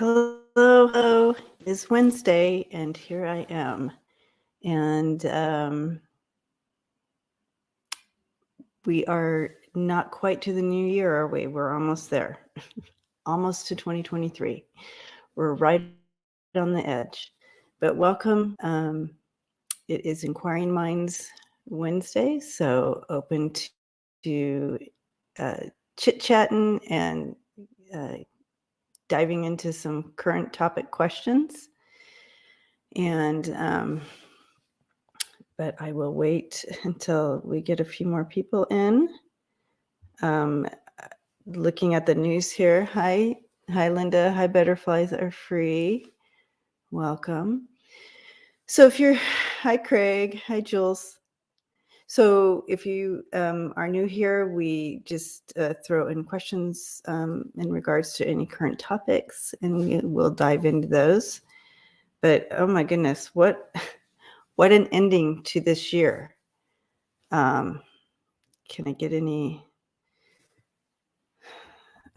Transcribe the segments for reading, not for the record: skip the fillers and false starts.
Hello. It's Wednesday, and here I am. And we are not quite to the new year, are we? We're almost there. Almost to 2023. We're right on the edge. But welcome. It is Inquiring Minds Wednesday, so open to chit-chatting and diving into some current topic questions. And but I will wait until we get a few more people in. Looking at the news here. Hi, Linda. Hi, Butterflies Are Free. Welcome. So hi, Craig. Hi, Jules. So if you are new here, we just throw in questions in regards to any current topics, and we will dive into those. But oh my goodness, what an ending to this year. Can I get any?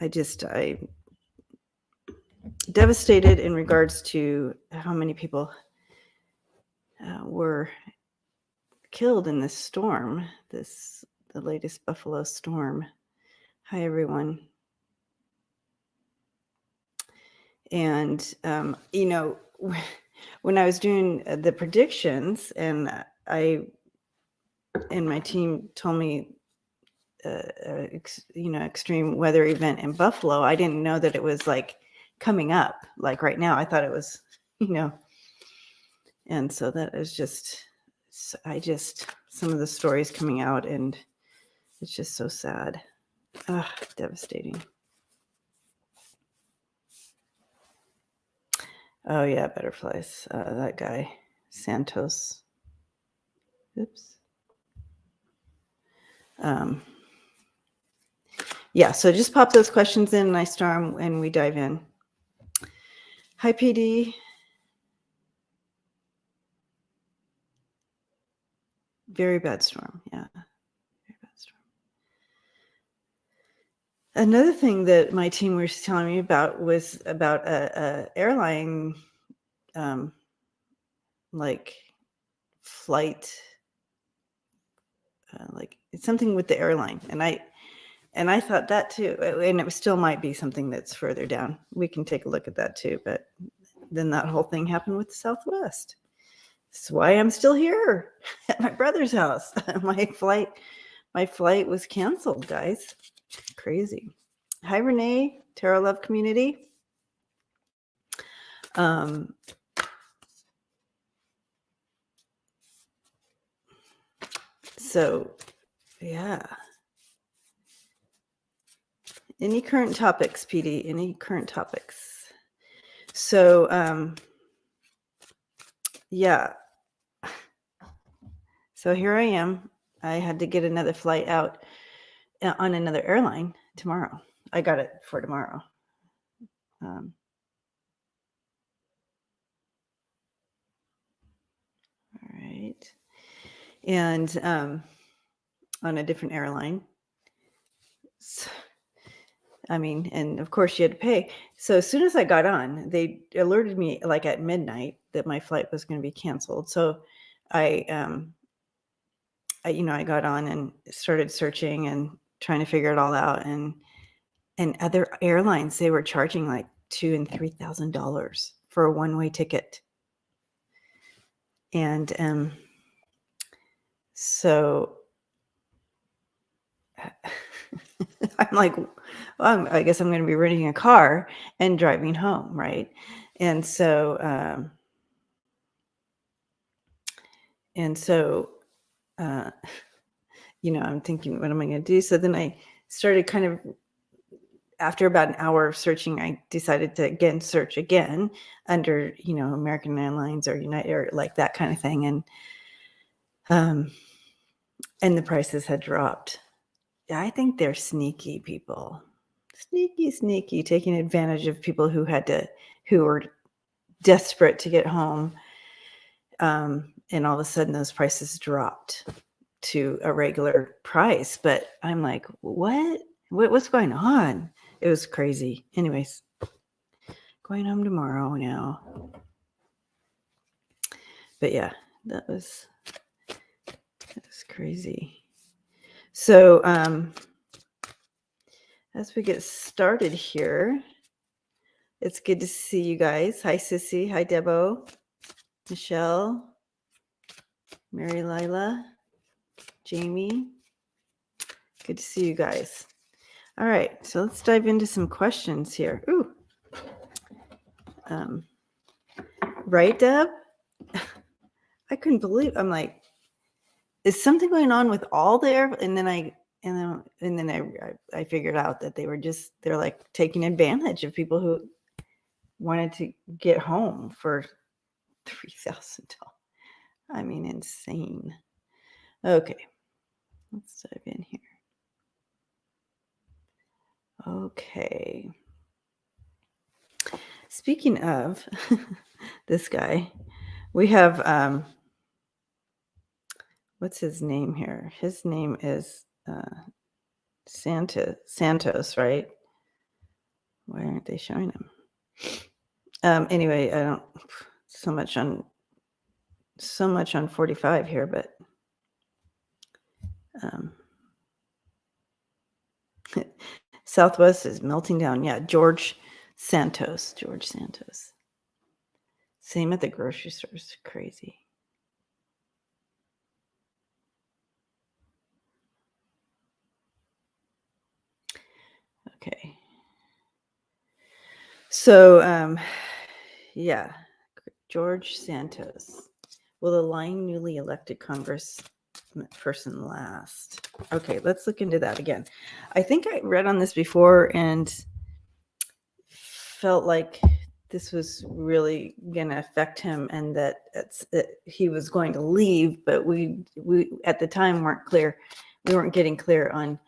I devastated in regards to how many people were killed in this storm, the latest Buffalo storm. Hi, everyone. And, when I was doing the predictions and my team told me, extreme weather event in Buffalo, I didn't know that it was like coming up like right now. I thought it was, and so that is some of the stories coming out, and it's just so sad. Devastating. Oh yeah, butterflies. That guy, Santos. Oops. Yeah, so just pop those questions in and I star them and we dive in. Hi, PD. Very bad storm. Yeah, very bad storm. Another thing that my team was telling me about was about a airline, like flight, like it's something with the airline, and I thought that too, and it still might be something that's further down. We can take a look at that too, but then that whole thing happened with Southwest. That's why I'm still here at my brother's house. My flight was canceled, guys. Crazy. Hi, Renee, Tarot Love Community. So, yeah. Any current topics, PD? Any current topics? So, yeah. So here I am. I had to get another flight out on another airline tomorrow. I got it for tomorrow. All right. And on a different airline. So, and of course you had to pay. So as soon as I got on, they alerted me like at midnight that my flight was going to be canceled. So I got on and started searching and trying to figure it all out. And other airlines, they were charging like $2,000 and $3,000 for a one-way ticket. And so I'm like, well, I guess I'm going to be renting a car and driving home, right? And so I'm thinking, what am I going to do? So then I started kind of, after about an hour of searching, I decided to search again under, American Airlines or United or like that kind of thing. And the prices had dropped. I think they're sneaky people. Sneaky, taking advantage of people who were desperate to get home. And all of a sudden those prices dropped to a regular price. But I'm like, what's going on? It was crazy. Anyways, Going home tomorrow now. But yeah, that was crazy. So as we get started here, it's good to see you guys. Hi, Sissy. Hi, Debo. Michelle. Mary Lila. Jamie. Good to see you guys. All right, so let's dive into some questions here. Ooh. Right, Deb? I couldn't believe. I'm like, is something going on with all the air? And then I figured out that they're like taking advantage of people who wanted to get home for $3,000. I mean, insane. Okay, let's dive in here. Okay. Speaking of this guy, we have what's his name here? His name is Santos, right? Why aren't they showing him? Anyway, I don't so much on 45 here, but Southwest is melting down. Yeah, George Santos. Same at the grocery stores. Crazy. Okay. So, yeah, George Santos. Will the lying newly elected Congressperson last? Okay, let's look into that again. I think I read on this before and felt like this was really going to affect him and that he was going to leave, but we at the time weren't clear. We weren't getting clear on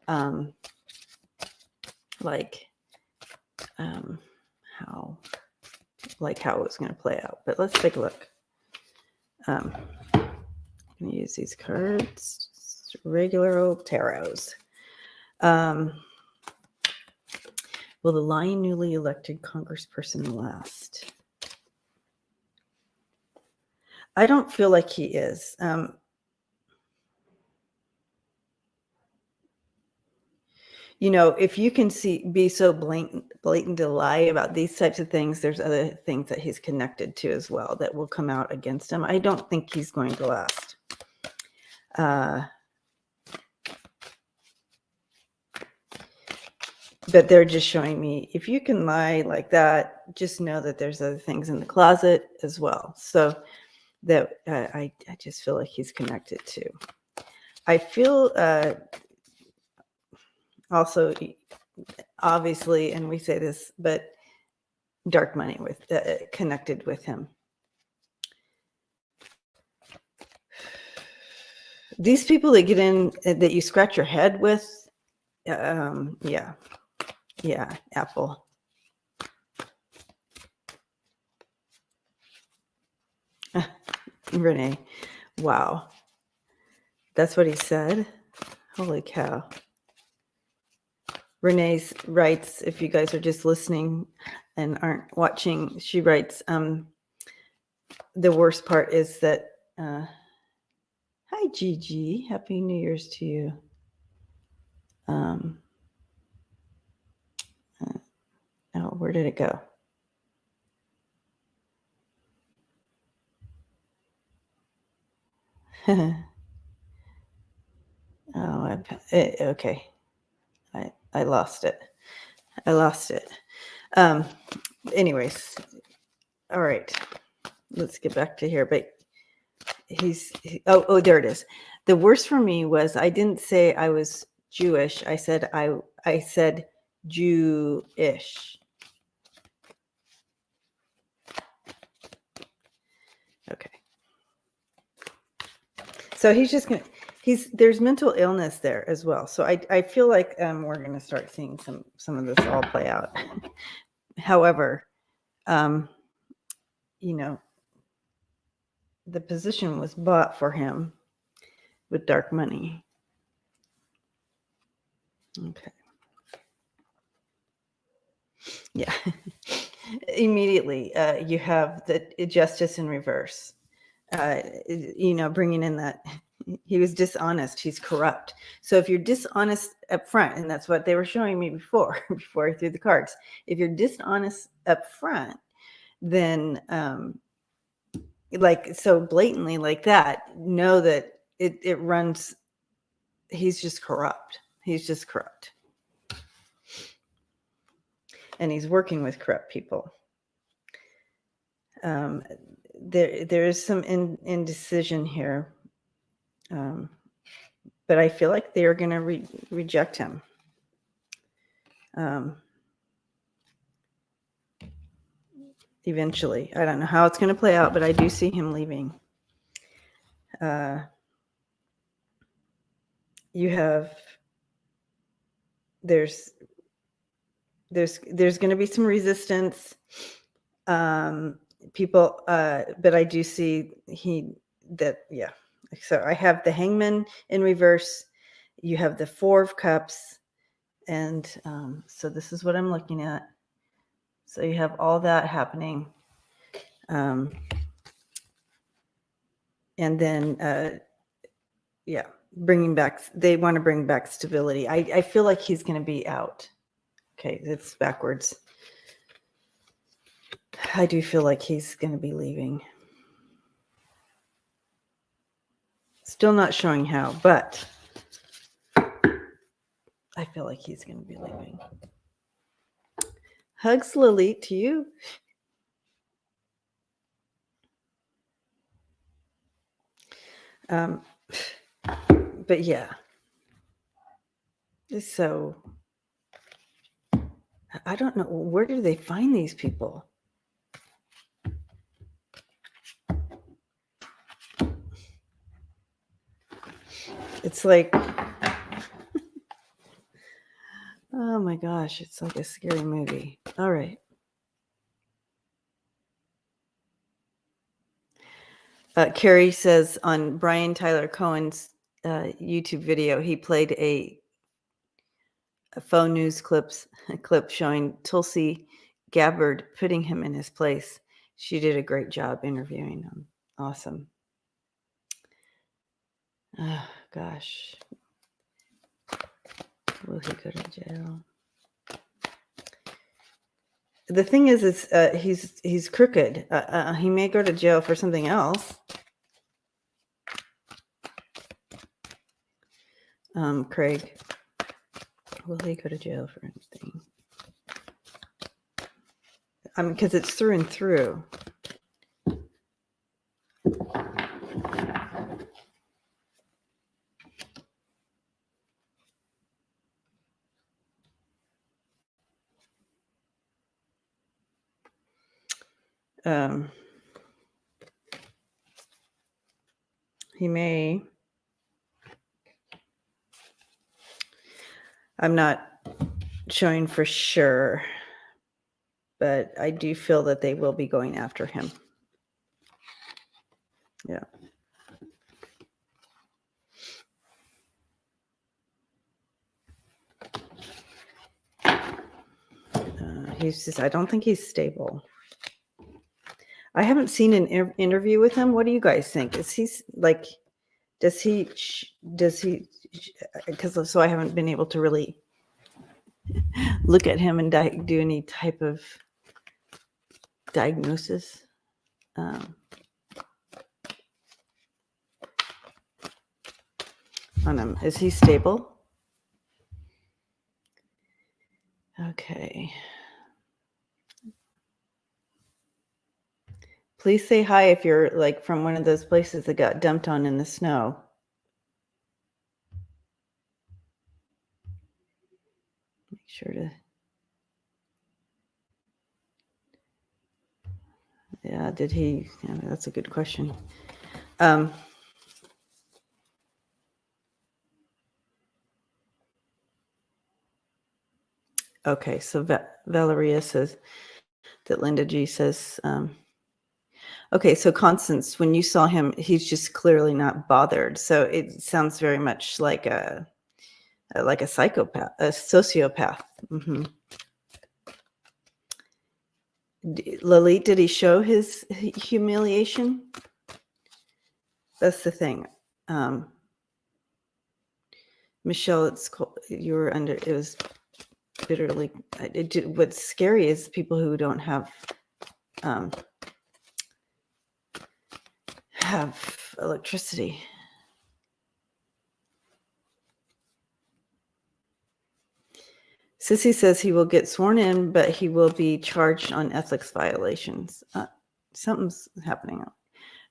how it was going to play out. But let's take a look. I'm going to use these cards, regular old tarots. Will the lying newly elected Congressperson last? I don't feel like he is. If you can be so blatant to lie about these types of things, there's other things that he's connected to as well that will come out against him. I don't think he's going to last. But they're just showing me, if you can lie like that, just know that there's other things in the closet as well. So that I just feel like he's connected to. I feel also, obviously, and we say this, but dark money connected with him. These people that get in that you scratch your head with, yeah, Apple. Renee, wow, that's what he said. Holy cow. Renee writes, if you guys are just listening and aren't watching, she writes, the worst part is that, hi, Gigi. Happy New Year's to you. Oh, where did it go? Okay. I lost it. Anyways, all right. Let's get back to here. But there it is. The worst for me was I didn't say I was Jewish. I said Jewish. Okay. So there's mental illness there as well. So I feel like we're going to start seeing some of this all play out. However, the position was bought for him with dark money. Okay. Yeah. Immediately, you have the justice in reverse. Bringing in that he was dishonest, he's corrupt. So if you're dishonest up front, and that's what they were showing me before I threw the cards. If you're dishonest up front, then like so blatantly like that, know that it runs. He's just corrupt. He's just corrupt, and he's working with corrupt people. There is some indecision here, but I feel like they are going to reject him. Eventually, I don't know how it's going to play out, but I do see him leaving. There's going to be some resistance. People, but I do see yeah. So I have the Hangman in reverse. You have the Four of Cups, and so this is what I'm looking at. So you have all that happening, and then yeah, they want to bring back stability. I feel like he's going to be out. Okay, it's backwards. I do feel like he's going to be leaving. Still not showing how, but I feel like he's going to be leaving. Hugs, Lily, to you. But yeah. So I don't know, where do they find these people? It's like, oh my gosh, it's like a scary movie. All right. Carrie says on Brian Tyler Cohen's YouTube video, he played a phone news clip showing Tulsi Gabbard putting him in his place. She did a great job interviewing him. Awesome. Oh, gosh. Will he go to jail? The thing is he's crooked. He may go to jail for something else. Craig, will he go to jail for anything? Because it's through and through. He may. I'm not showing for sure, but I do feel that they will be going after him. Yeah. I don't think he's stable. I haven't seen an interview with him. What do you guys think? Is he like, does he, because so I haven't been able to really look at him and do any type of diagnosis. On him. Is he stable? Okay. Please say hi if you're like from one of those places that got dumped on in the snow. Make sure to. Yeah, did he? Yeah, that's a good question. Okay, so Valeria says that Linda G says, okay, so Constance, when you saw him, he's just clearly not bothered. So it sounds very much like a psychopath, a sociopath. Mm-hmm. Lalit, did he show his humiliation? That's the thing. Michelle, you were under, it was bitterly, what's scary is people who don't have electricity. Sissy says he will get sworn in, but he will be charged on ethics violations. Something's happening.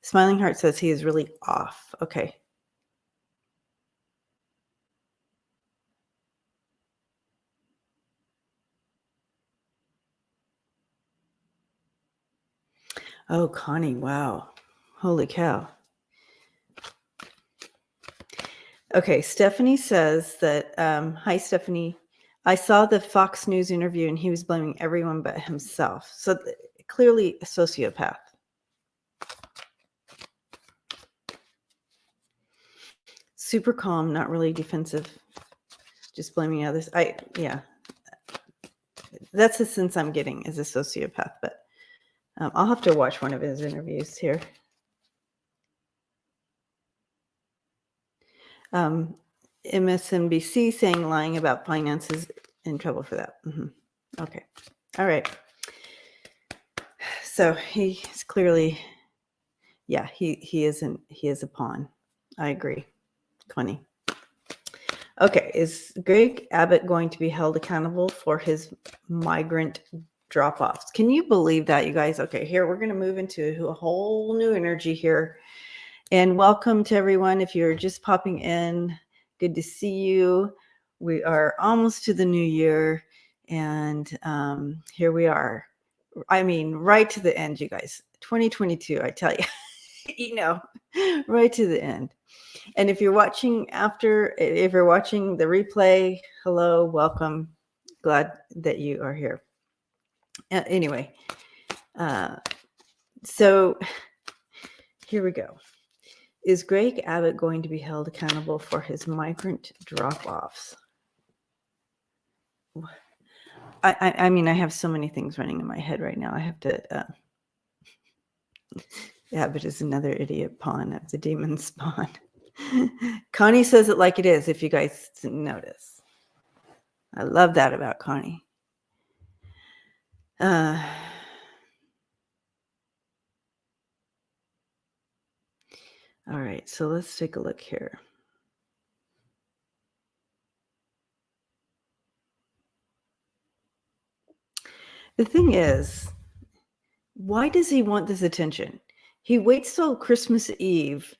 Smiling Heart says he is really off. Okay. Oh, Connie, wow. Holy cow. Okay, Stephanie says that, hi, Stephanie. I saw the Fox News interview and he was blaming everyone but himself. So clearly a sociopath. Super calm, not really defensive, just blaming others. Yeah. That's the sense I'm getting as a sociopath, but I'll have to watch one of his interviews here. MSNBC saying lying about finances, in trouble for that. Okay. All right. So he's clearly, yeah, he is a pawn. I agree, Connie. Okay, is Greg Abbott going to be held accountable for his migrant drop-offs? Can you believe that, you guys? Okay, here we're going to move into a whole new energy here. And welcome to everyone. If you're just popping in, good to see you. We are almost to the new year, and here we are. I mean, right to the end, you guys. 2022, I tell you, right to the end. And if you're watching if you're watching the replay, hello, welcome. Glad that you are here. Anyway, so here we go. Is Greg Abbott going to be held accountable for his migrant drop-offs? I mean, I have so many things running in my head right now. I have to. Abbott is another idiot pawn of the demon spawn. Connie says it like it is, if you guys didn't notice. I love that about Connie. All right, so let's take a look here. The thing is, why does he want this attention? He waits till Christmas Eve,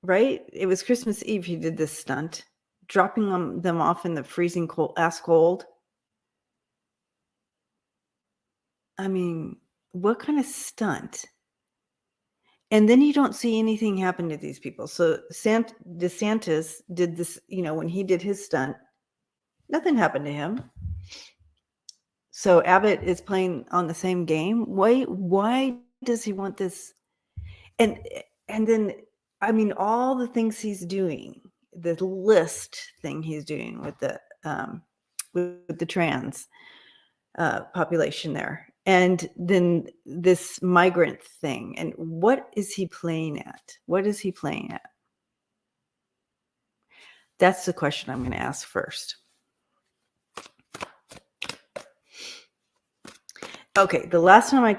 right? It was Christmas Eve he did this stunt, dropping them off in the freezing cold. I mean, what kind of stunt? And then you don't see anything happen to these people. So DeSantis did this, when he did his stunt, nothing happened to him. So Abbott is playing on the same game. Why does he want this? And then, I mean, all the things he's doing, the list thing he's doing with the trans population there, and then this migrant thing, and what is he playing at? What is he playing at? That's the question I'm going to ask first. Okay, the last time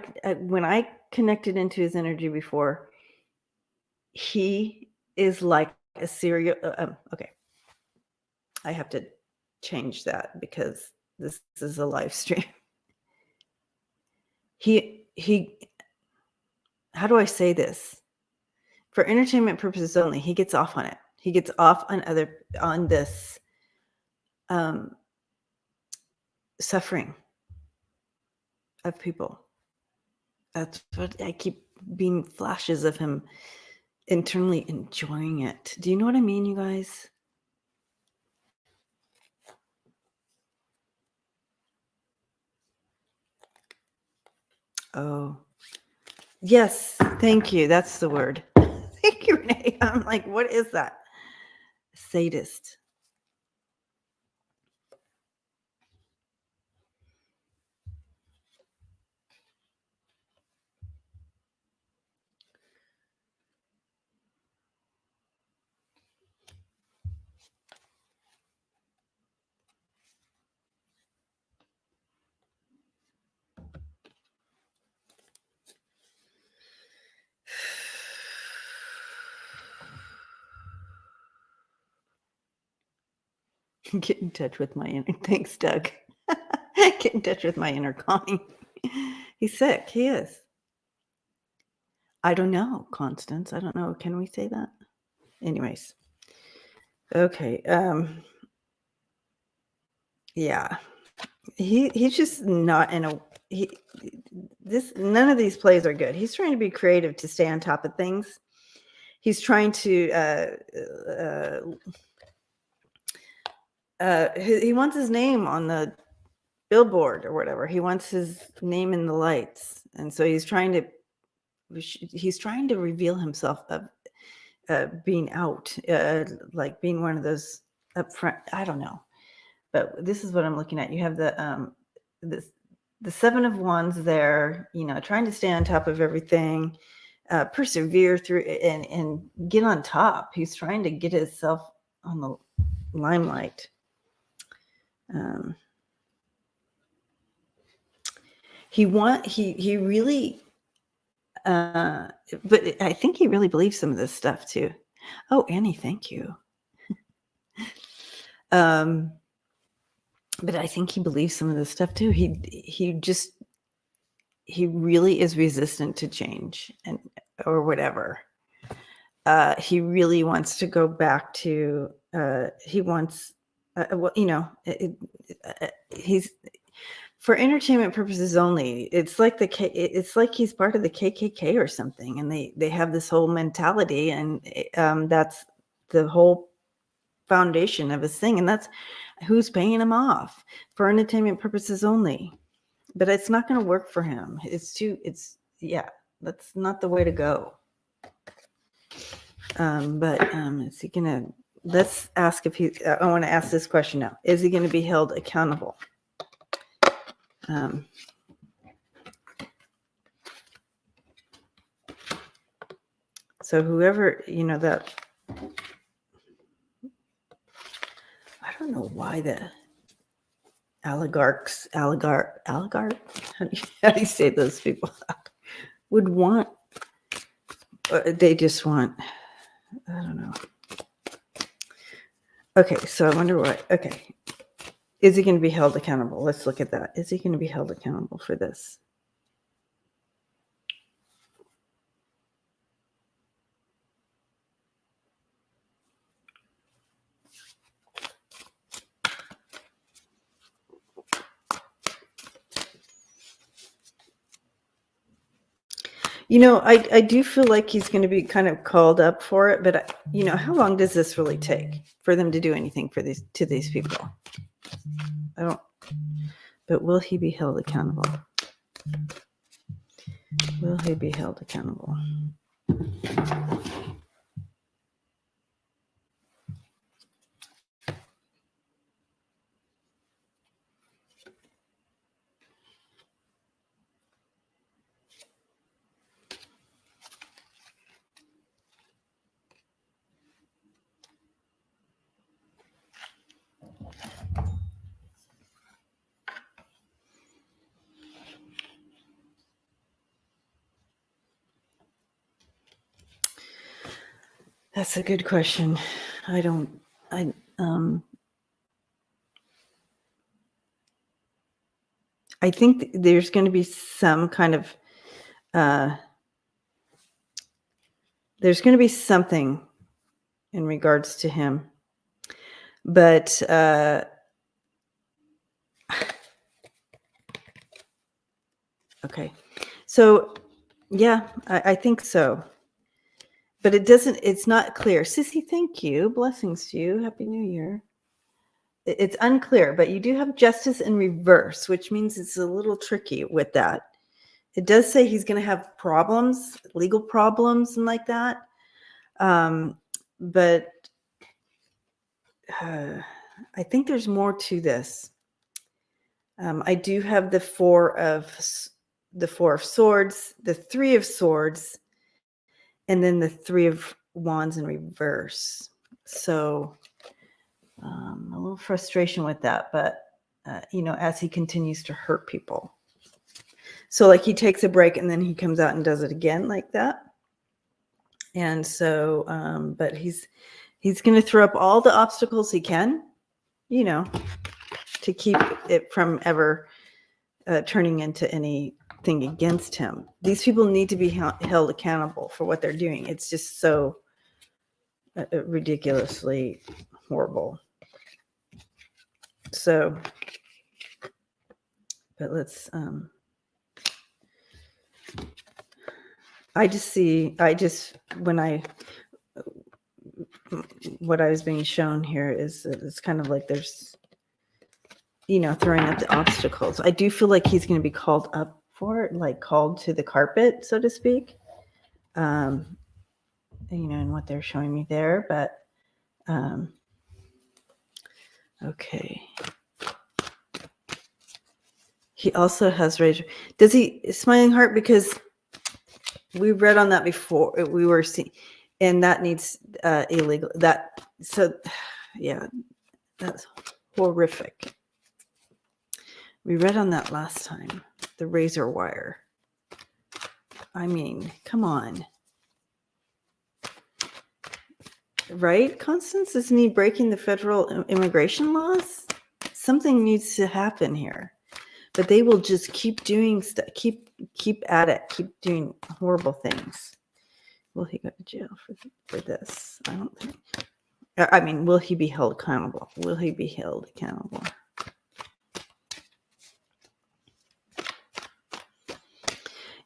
when I connected into his energy before, he is like a serial. Okay, I have to change that because this is a live stream. He. How do I say this? For entertainment purposes only, he gets off on it. He gets off on this suffering of people. That's what I keep being flashes of him internally enjoying it. Do you know what I mean, you guys? Oh, yes. Thank you. That's the word. Thank you, Renee. I'm like, what is that? Sadist. Get in touch with my inner. Thanks, Doug. Get in touch with my inner Connie. He's sick. He is. I don't know, Constance. I don't know. Can we say that? Anyways. Okay. Yeah. He's just not in a none of these plays are good. He's trying to be creative to stay on top of things. He's trying to he wants his name on the billboard or whatever. He wants his name in the lights, and so he's trying to reveal himself of being out, like being one of those up front. I don't know, but this is what I'm looking at. You have the Seven of Wands there, trying to stay on top of everything, persevere through and get on top. He's trying to get himself on the limelight. He really, but I think he really believes some of this stuff too. Oh, Annie, thank you. But I think he believes some of this stuff too. He really is resistant to change or whatever. He really wants to go back to. He wants. He's for entertainment purposes only. It's like he's part of the KKK or something, and they have this whole mentality, and that's the whole foundation of his thing, and that's who's paying him off for entertainment purposes only. But it's not going to work for him. That's not the way to go. Is he gonna? Let's ask if he. I want to ask this question now. Is he going to be held accountable? So whoever that. I don't know why the oligarch. How do you say those people would want? They just want. I don't know. Okay, so I wonder what. Okay, is he going to be held accountable? Let's look at that. Is he going to be held accountable for this? I do feel like he's going to be kind of called up for it, but how long does this really take for them to do anything to these people? I don't. But will he be held accountable? Will he be held accountable? That's a good question. I think there's going to be some kind of there's going to be something in regards to him, but okay, so yeah, I think so. But it's not clear. Sissy, thank you. Blessings to you. Happy New Year. It's unclear, but you do have justice in reverse, which means it's a little tricky with that. It does say he's going to have problems, legal problems and like that. But I think there's more to this. I do have the Four of Swords, the Three of Swords, and then the Three of Wands in reverse. So a little frustration with that, but as he continues to hurt people. So like he takes a break and then he comes out and does it again like that. And so, but he's going to throw up all the obstacles he can you know, to keep it from ever turning into anything against him. These people need to be held accountable for what they're doing. It's just so ridiculously horrible. So, but let's, what I was being shown here is that it's kind of like there's, throwing up the obstacles. I do feel like he's going to be called up for it, like called to the carpet, so to speak. And what they're showing me there, but, okay. He also has rage. Does he smiling heart? Because we read on that before. We were seeing, and that needs illegal. Yeah, that's horrific. We read on that last time. The razor wire. I mean, come on. Right, Constance? Isn't he breaking the federal immigration laws? Something needs to happen here. But they will just keep doing stuff, keep at it, keep doing horrible things. Will he go to jail for this? I don't think. I mean, will he be held accountable? Will he be held accountable?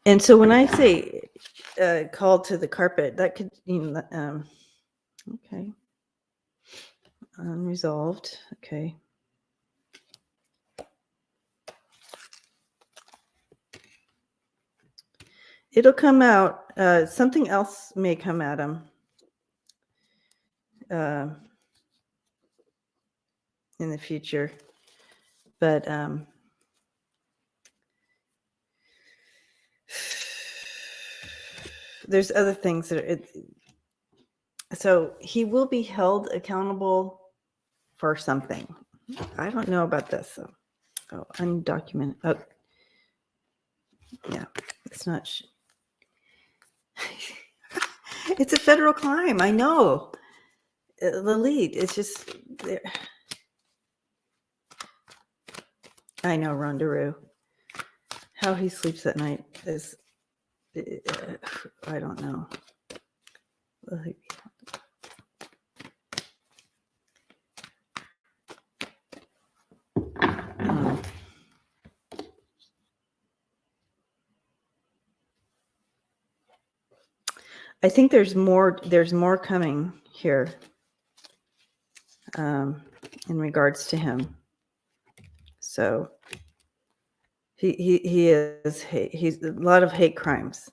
And so when I say called to the carpet, that could, okay. Unresolved. Okay. It'll come out. Something else may come at him in the future. But there's other things that so he will be held accountable for something. I don't know about this. Oh, undocumented. Oh, yeah, it's not. It's a federal crime. I know. The lead. It's just. I know, Rondaroo. How he sleeps at night is. I don't know. I think there's more coming here in regards to him. So he is he's a lot of hate crimes,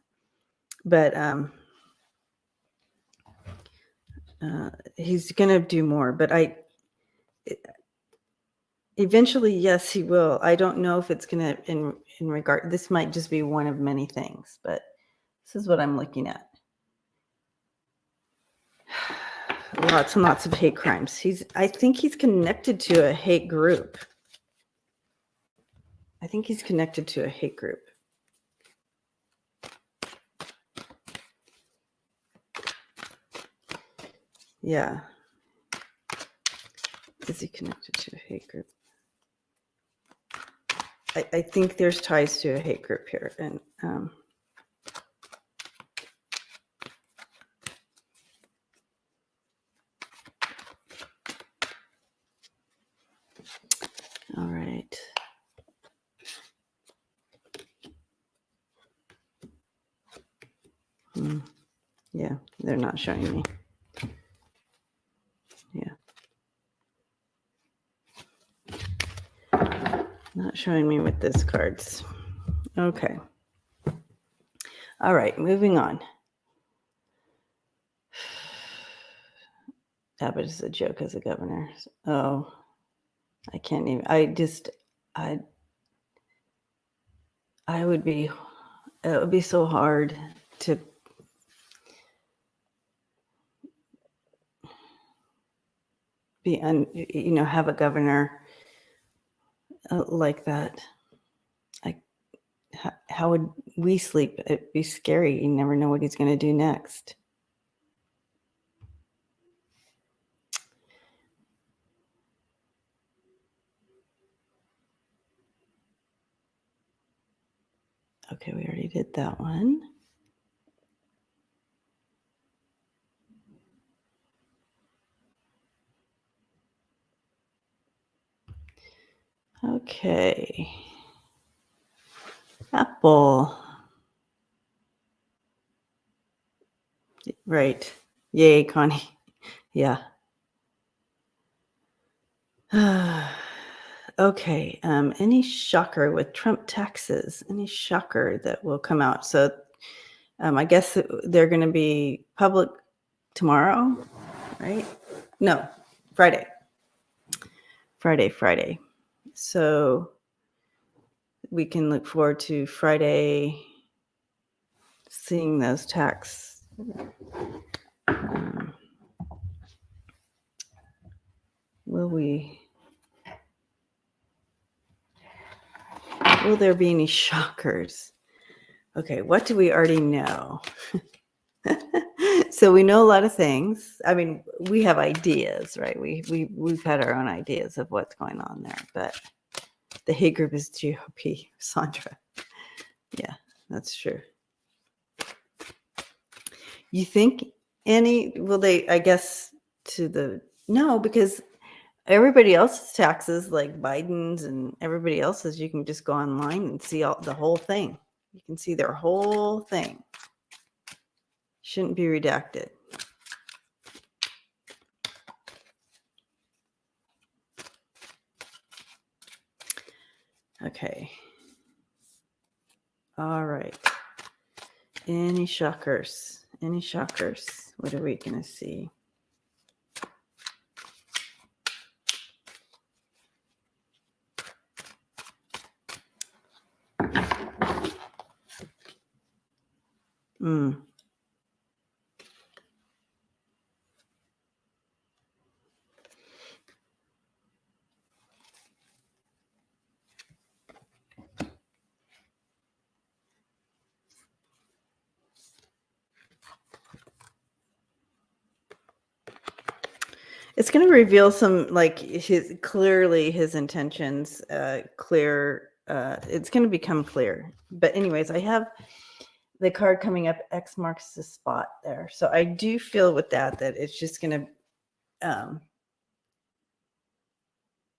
but he's gonna do more. But eventually, yes, he will. I don't know if it's gonna in regard. This might just be one of many things, but this is what I'm looking at. Lots and lots of hate crimes. I think he's connected to a hate group. Yeah. Is he connected to a hate group? I think there's ties to a hate group here. And all right. Yeah, they're not showing me. Yeah. Not showing me with this cards. Okay. All right, moving on. Abbott is a joke as a governor. Oh, I can't even. It would be so hard to be have a governor like that. How would we sleep? It'd be scary. You never know what he's going to do next. Okay, we already did that one. Okay. Apple. Right. Yay, Connie. Yeah. Okay. Any shocker with Trump taxes? Any shocker that will come out? So I guess they're going to be public tomorrow, right? No, Friday. Friday. So we can look forward to Friday seeing those tax. Will there be any shockers? Okay, what do we already know? So we know a lot of things. I mean, we have ideas, right? We've had our own ideas of what's going on there, but the hate group is GOP, Sandra. Yeah, that's true. You think I guess no, because everybody else's taxes, like Biden's and everybody else's, you can just go online and see the whole thing. You can see their whole thing. Shouldn't be redacted. Okay. All right. Any shockers? What are we going to see? It's going to reveal some, like, his intentions, clear. It's going to become clear. But anyways, I have the card coming up. X marks the spot there. So I do feel with that it's just going to,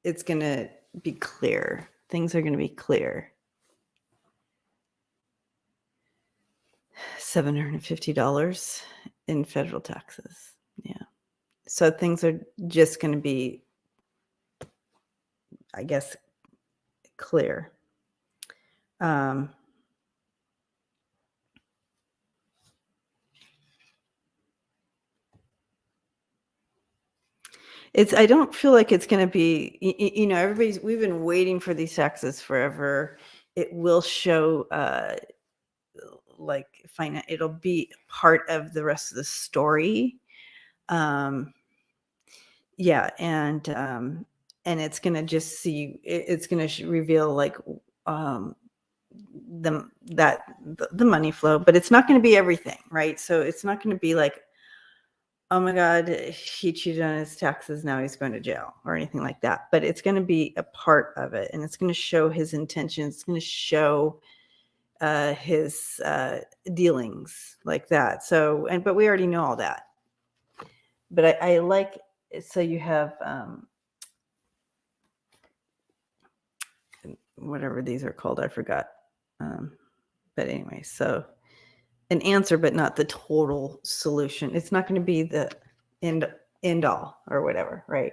it's going to be clear. Things are going to be clear. $750 in federal taxes. Yeah. So things are just going to be, I guess, clear. I don't feel like it's going to be, we've been waiting for these taxes forever. It will show, it'll be part of the rest of the story. Yeah. And it's going to just it's going to reveal the money flow, but it's not going to be everything, right? So it's not going to be like, oh my God, he cheated on his taxes, now he's going to jail or anything like that. But it's going to be a part of it, and it's going to show his intentions. It's going to show his dealings like that. So, but we already know all that. But I like, so you have whatever these are called, I forgot. But anyway, so an answer, but not the total solution. It's not going to be the end all or whatever, right?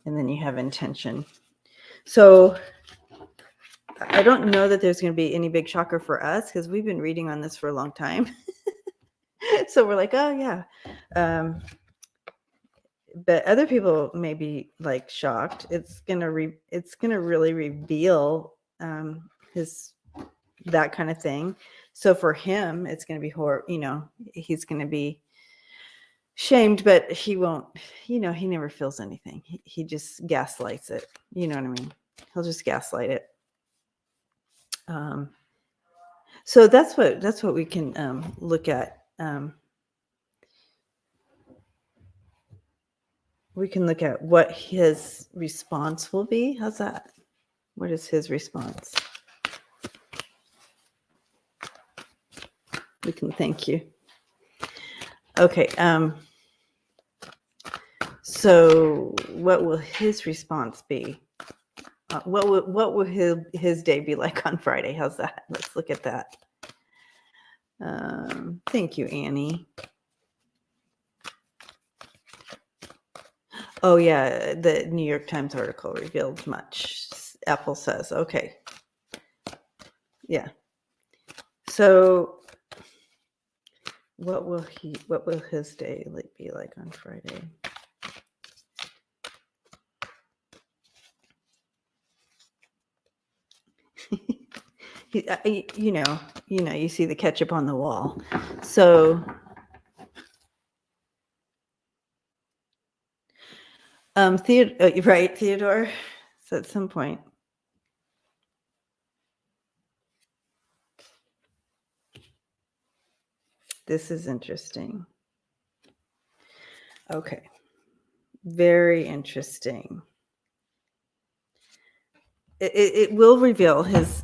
And then you have intention. So I don't know that there's going to be any big shocker for us because we've been reading on this for a long time. So we're like, oh yeah. But other people may be like shocked. It's gonna really reveal that kind of thing. So for him, it's gonna be horrible. He's gonna be shamed, but he won't. He never feels anything. He just gaslights it. You know what I mean? He'll just gaslight it. So that's what we can look at. We can look at what his response will be. How's that? What is his response? We can thank you. Okay. So what will his response be? What will his day be like on Friday? How's that? Let's look at that. Thank you, Annie. Oh yeah, the New York Times article revealed much. Apple says, okay. Yeah. So what will his day be like on Friday? You see the ketchup on the wall. So right, Theodore. So at some point, this is interesting. Okay, very interesting. It will reveal his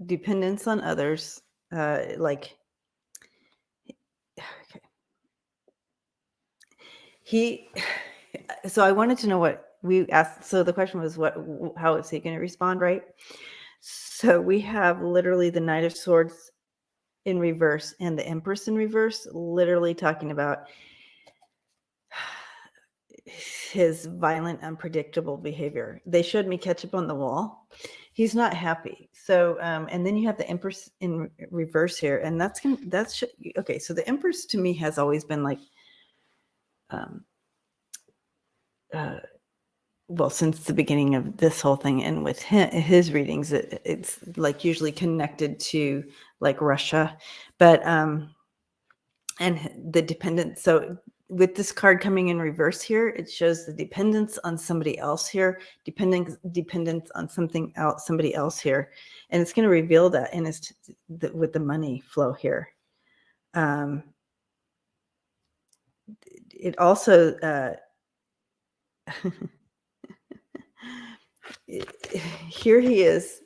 dependence on others, okay. So I wanted to know what we asked. So the question was, how is he going to respond, right? So we have literally the Knight of Swords in reverse and the Empress in reverse, literally talking about his violent, unpredictable behavior. They showed me ketchup on the wall. He's not happy. So, and then you have the Empress in reverse here, and okay. So the Empress to me has always been like, well, since the beginning of this whole thing, and with his readings, it's like usually connected to like Russia, but and the dependence. So with this card coming in reverse here, it shows the dependence on somebody else here, dependence on somebody else here, and it's going to reveal that in with the money flow here. It also here he is,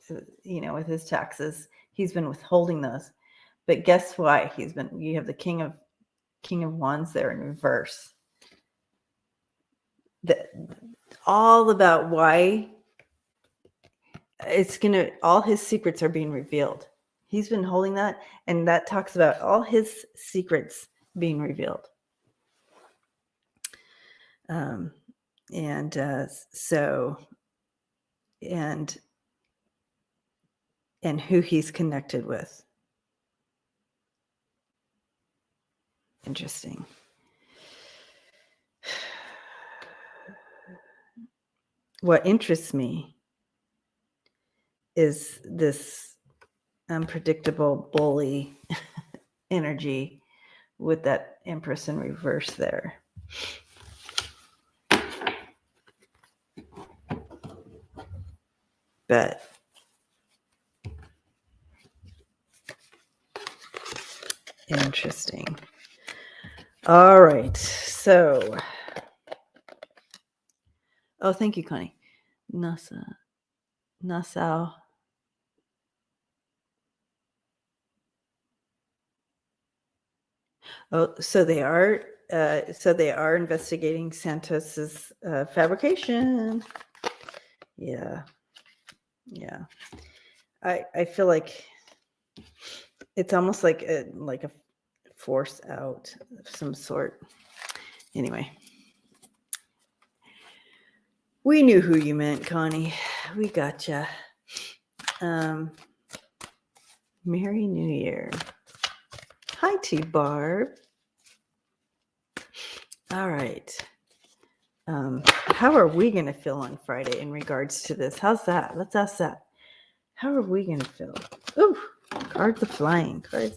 with his taxes. He's been withholding those, but guess why? You have the King of Wands there in reverse. All about why all his secrets are being revealed. He's been holding that, and that talks about all his secrets being revealed. And who he's connected with. Interesting. What interests me is this unpredictable bully energy with that Empress in reverse there. But interesting. All right. So, thank you, Connie. Nassau. Oh, so they are investigating Santos's fabrication. Yeah. I feel like it's almost like a force out of some sort. Anyway, we knew who you meant, Connie. We gotcha. Merry New Year. Hi, T. Barb. All right. How are we going to feel on Friday in regards to this? How's that? Let's ask that. How are we going to feel? Ooh, cards are flying. How are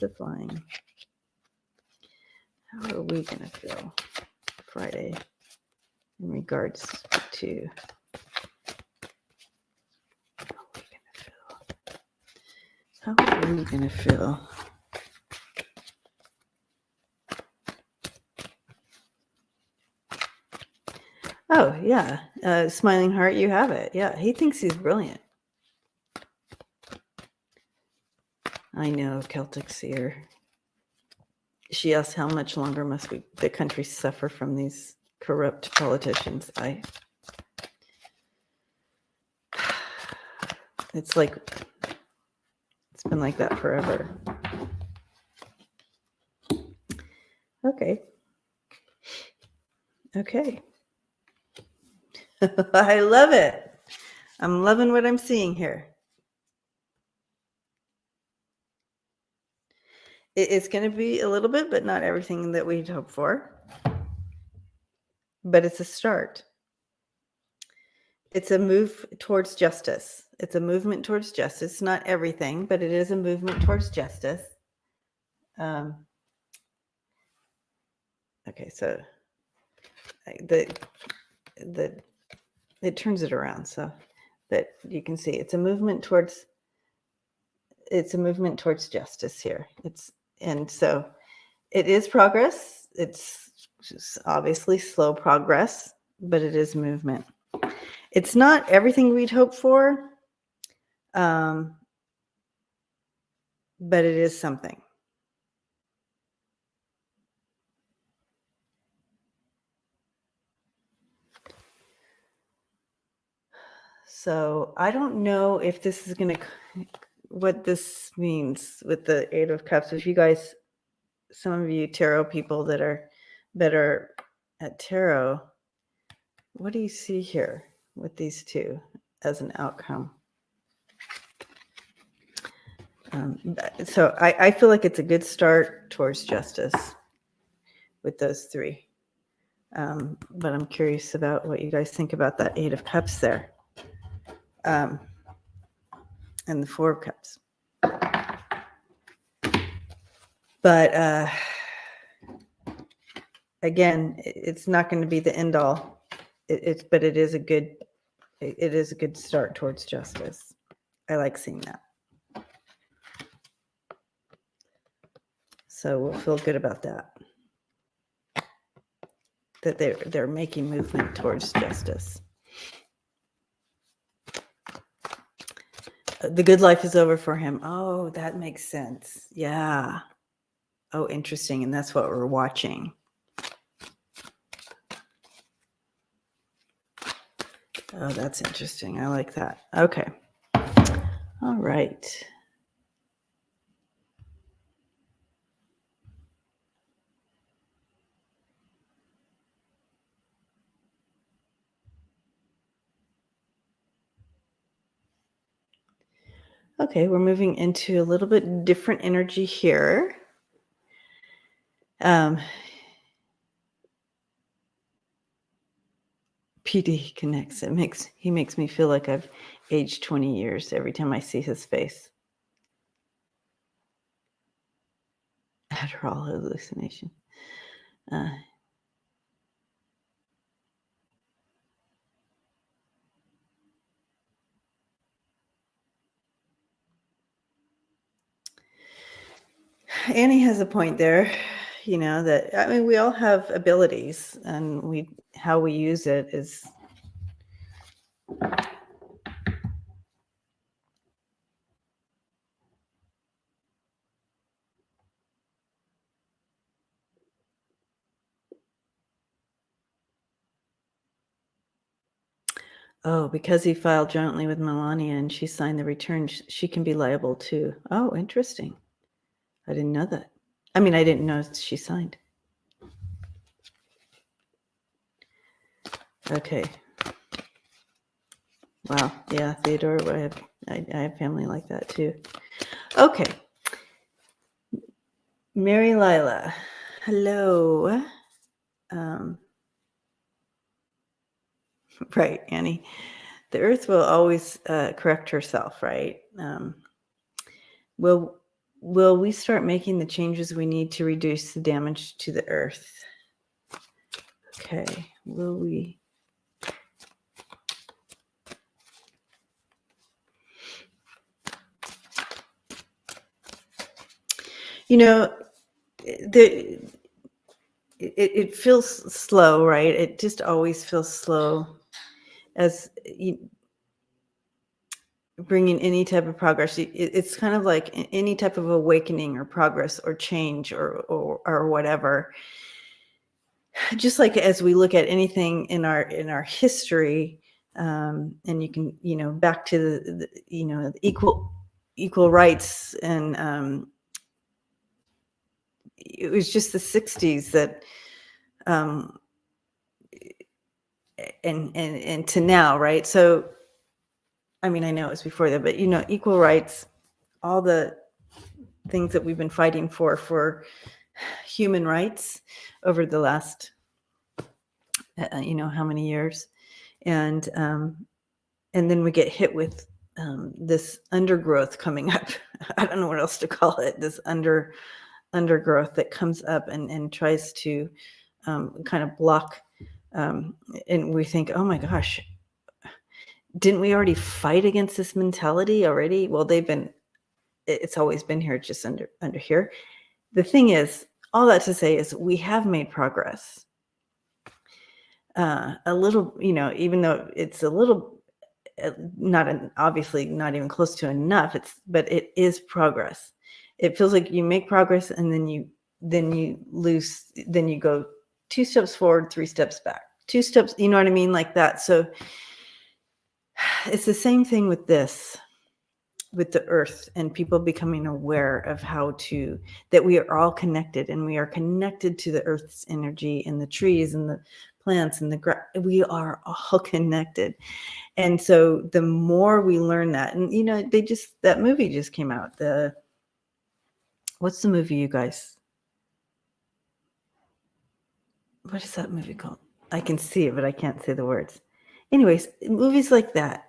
we going to feel Friday in regards to how are we going to feel? Oh, yeah. Smiling heart, you have it. Yeah, he thinks he's brilliant. I know, Celtic Seer. She asked, how much longer must the country suffer from these corrupt politicians? It's like, it's been like that forever. Okay. I love it. I'm loving what I'm seeing here. It's going to be a little bit, but not everything that we'd hoped for. But it's a start. It's a move towards justice. It's a movement towards justice. Not everything, but it is a movement towards justice. Okay, so it turns it around so that you can see it's a movement towards justice here. So it is progress. It's just obviously slow progress, but it is movement. It's not everything we'd hope for, but it is something. So I don't know if this is going to, what this means with the Eight of Cups. If you guys, some of you tarot people that are better at tarot, what do you see here with these two as an outcome? So I feel like it's a good start towards justice with those three. But I'm curious about what you guys think about that Eight of Cups there. And the Four of Cups. But again, it's not going to be the end all. But it is a good start towards justice. I like seeing that. So we'll feel good about that. That they're making movement towards justice. The good life is over for him. Oh, that makes sense. Yeah. Oh, interesting. And that's what we're watching. Oh, that's interesting. I like that. Okay. All right. Okay, we're moving into a little bit different energy here. PD connects. He makes me feel like I've aged 20 years every time I see his face. Adderall hallucination. Annie has a point there, that, I mean, we all have abilities, and how we use it is. Oh, because he filed jointly with Melania and she signed the return, she can be liable too. Oh, interesting. I didn't know that. I mean, I didn't know she signed. Okay. Wow. Yeah, Theodore, I have family like that too. Okay. Mary Lila. Hello. Right, Annie. The earth will always correct herself, right? Will we start making the changes we need to reduce the damage to the earth? Okay. Will we? It feels slow, right? It just always feels slow. bringing any type of progress. It's kind of like any type of awakening or progress or change or whatever. Just like as we look at anything in our history, and you can, back to the equal rights, and it was just the 60s that, um, and to now, right? So, I mean, I know it was before that, but equal rights, all the things that we've been fighting for human rights over the last, how many years, and then we get hit with this undergrowth coming up. I don't know what else to call it. This undergrowth that comes up and tries to kind of block, and we think, oh my gosh, didn't we already fight against this mentality already? Well, it's always been here, just under here. The thing is, all that to say is we have made progress. A little, even though it's a little, obviously not even close to enough, but it is progress. It feels like you make progress and then you go 2 steps forward, 3 steps back, 2 steps, you know what I mean? Like that. So it's the same thing with the earth, and people becoming aware of that we are all connected, and we are connected to the earth's energy and the trees and the plants and the grass. We are all connected. And so the more we learn that, and that movie just came out. What's the movie, you guys? What is that movie called? I can see it, but I can't say the words. Anyways, movies like that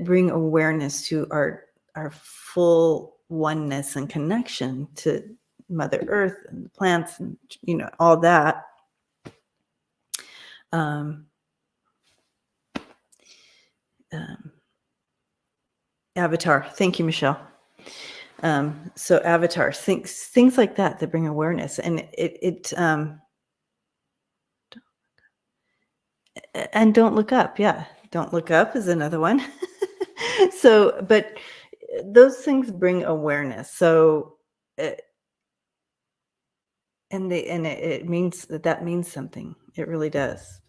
bring awareness to our full oneness and connection to Mother Earth and the plants and all that. Avatar. Thank you, Michelle. So Avatar, things like that bring awareness, and and Don't Look Up. Yeah, Don't Look Up is another one. So, but those things bring awareness. So, it means that means something. It really does.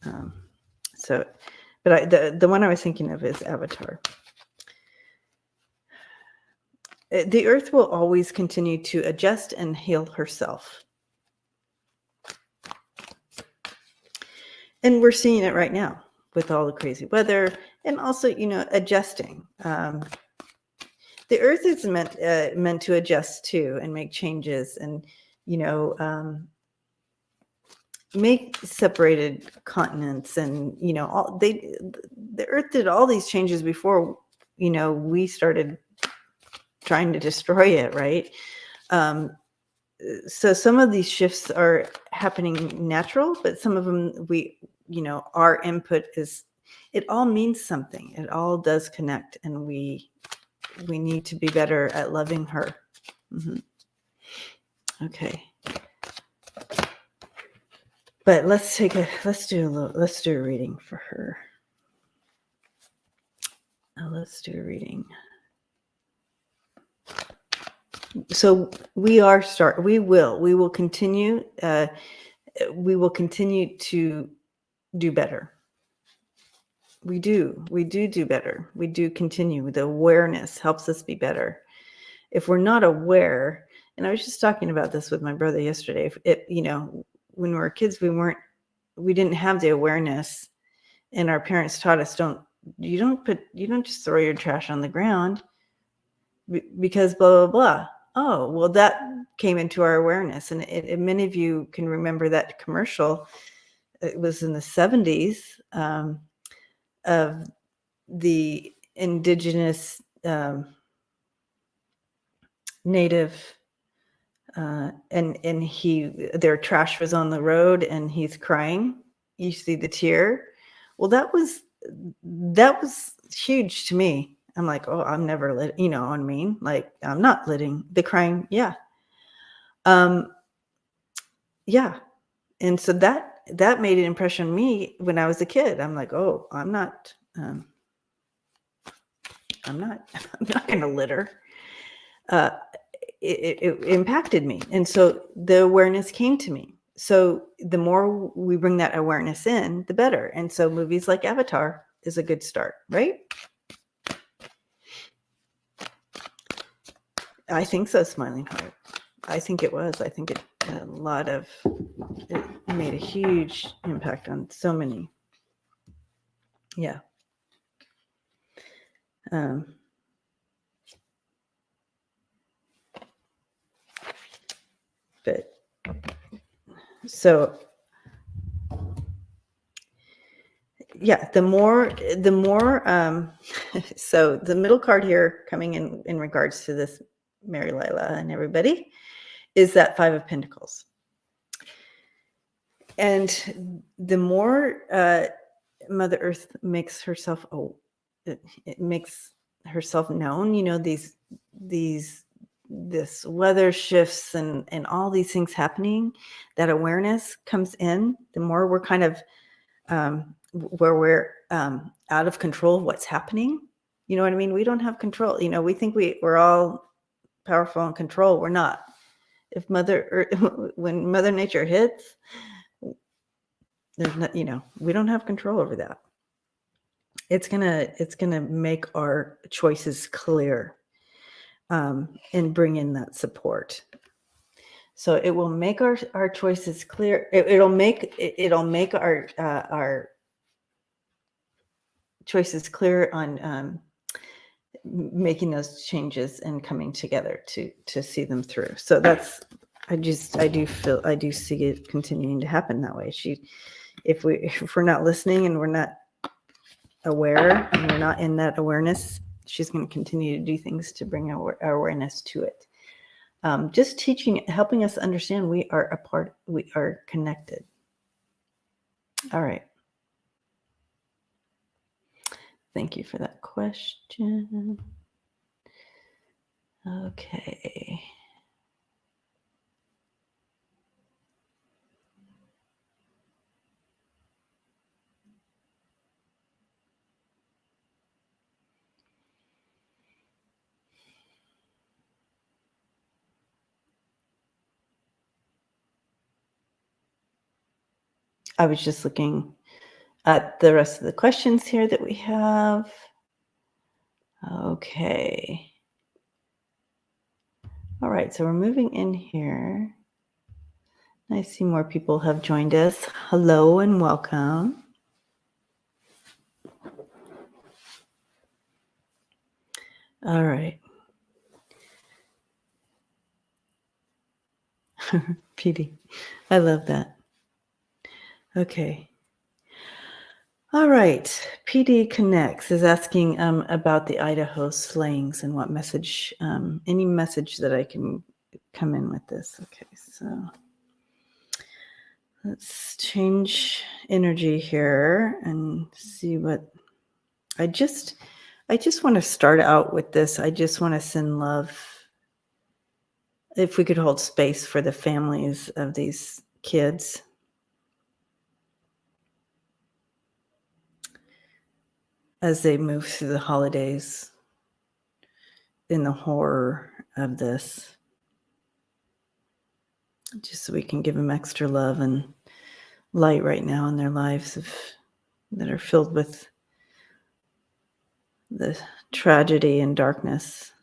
So, but the one I was thinking of is Avatar. The earth will always continue to adjust and heal herself. And we're seeing it right now with all the crazy weather, and also, adjusting. The earth is meant to adjust too, and make changes, and make separated continents, and the earth did all these changes before we started trying to destroy it, right? So some of these shifts are happening natural, but some of them our input it all means something. It all does connect, and we need to be better at loving her. Mm-hmm. Okay. But let's do a reading for her. Let's do a reading. So we will continue to do better. We do better. We do continue. The awareness helps us be better. If we're not aware, and I was just talking about this with my brother yesterday, when we were kids, we didn't have the awareness, and our parents taught us, you don't just throw your trash on the ground because blah, blah, blah. Oh, well, that came into our awareness. And many of you can remember that commercial. It was in the 70s, of the indigenous native, and their trash was on the road, and he's crying. You see the tear. Well, that was huge to me. I'm like, oh, I'm never lit, what I mean? Like, I'm not letting the crying. Yeah. Yeah. And so that made an impression on me when I was a kid. I'm like, oh, I'm not, I'm not going to litter. It impacted me. And so the awareness came to me. So the more we bring that awareness in, the better. And so movies like Avatar is a good start, right? I think so, Smiling Heart. I think it was. I think it made a huge impact on so many. Yeah. But so yeah, the more so the middle card here coming in regards to this Mary Lila and everybody is that Five of Pentacles. And the more Mother Earth makes herself it makes herself known, you know, this weather shifts and all these things happening, that awareness comes in, the more we're kind of where we're out of control of what's happening. You know what I mean? We don't have control. You know, we think we're all powerful and control. We're not. If when Mother Nature hits, there's not, you know, we don't have control over that. It's gonna make our choices clear, and bring in that support. So it will make our choices clear. It'll make our choices clear on making those changes and coming together to see them through. So that's, I do see it continuing to happen that way. If we're not listening and we're not aware and we're not in that awareness, she's going to continue to do things to bring our awareness to it. Just helping us understand we are connected. All right. Thank you for that question. Okay. I was just looking at the rest of the questions here that we have. Okay. All right, so we're moving in here. I see more people have joined us. Hello and welcome. All right. PD. I love that. Okay. All right. PD Connects is asking about the Idaho slayings and what message, any message that I can come in with this. Okay, so let's change energy here and see what I just want to start out with this. I just want to send love. If we could hold space for the families of these kids. As they move through the holidays in the horror of this. Just so we can give them extra love and light right now in their lives that are filled with the tragedy and darkness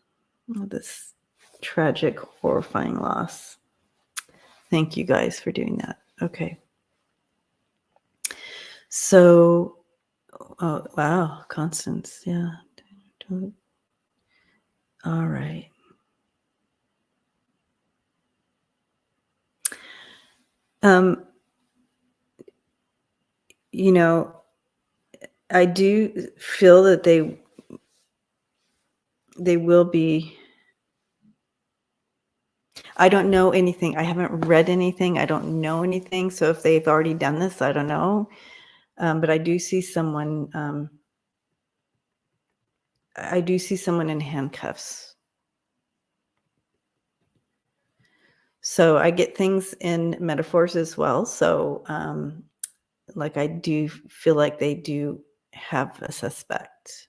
of this tragic, horrifying loss. Thank you guys for doing that. Okay. So, oh, wow, Constance, yeah. All right. You know, I do feel that they will be. I don't know anything. I haven't read anything. I don't know anything. So if they've already done this, I don't know. But I do see someone. I do see someone in handcuffs. So I get things in metaphors as well. So, like I do feel like they do have a suspect.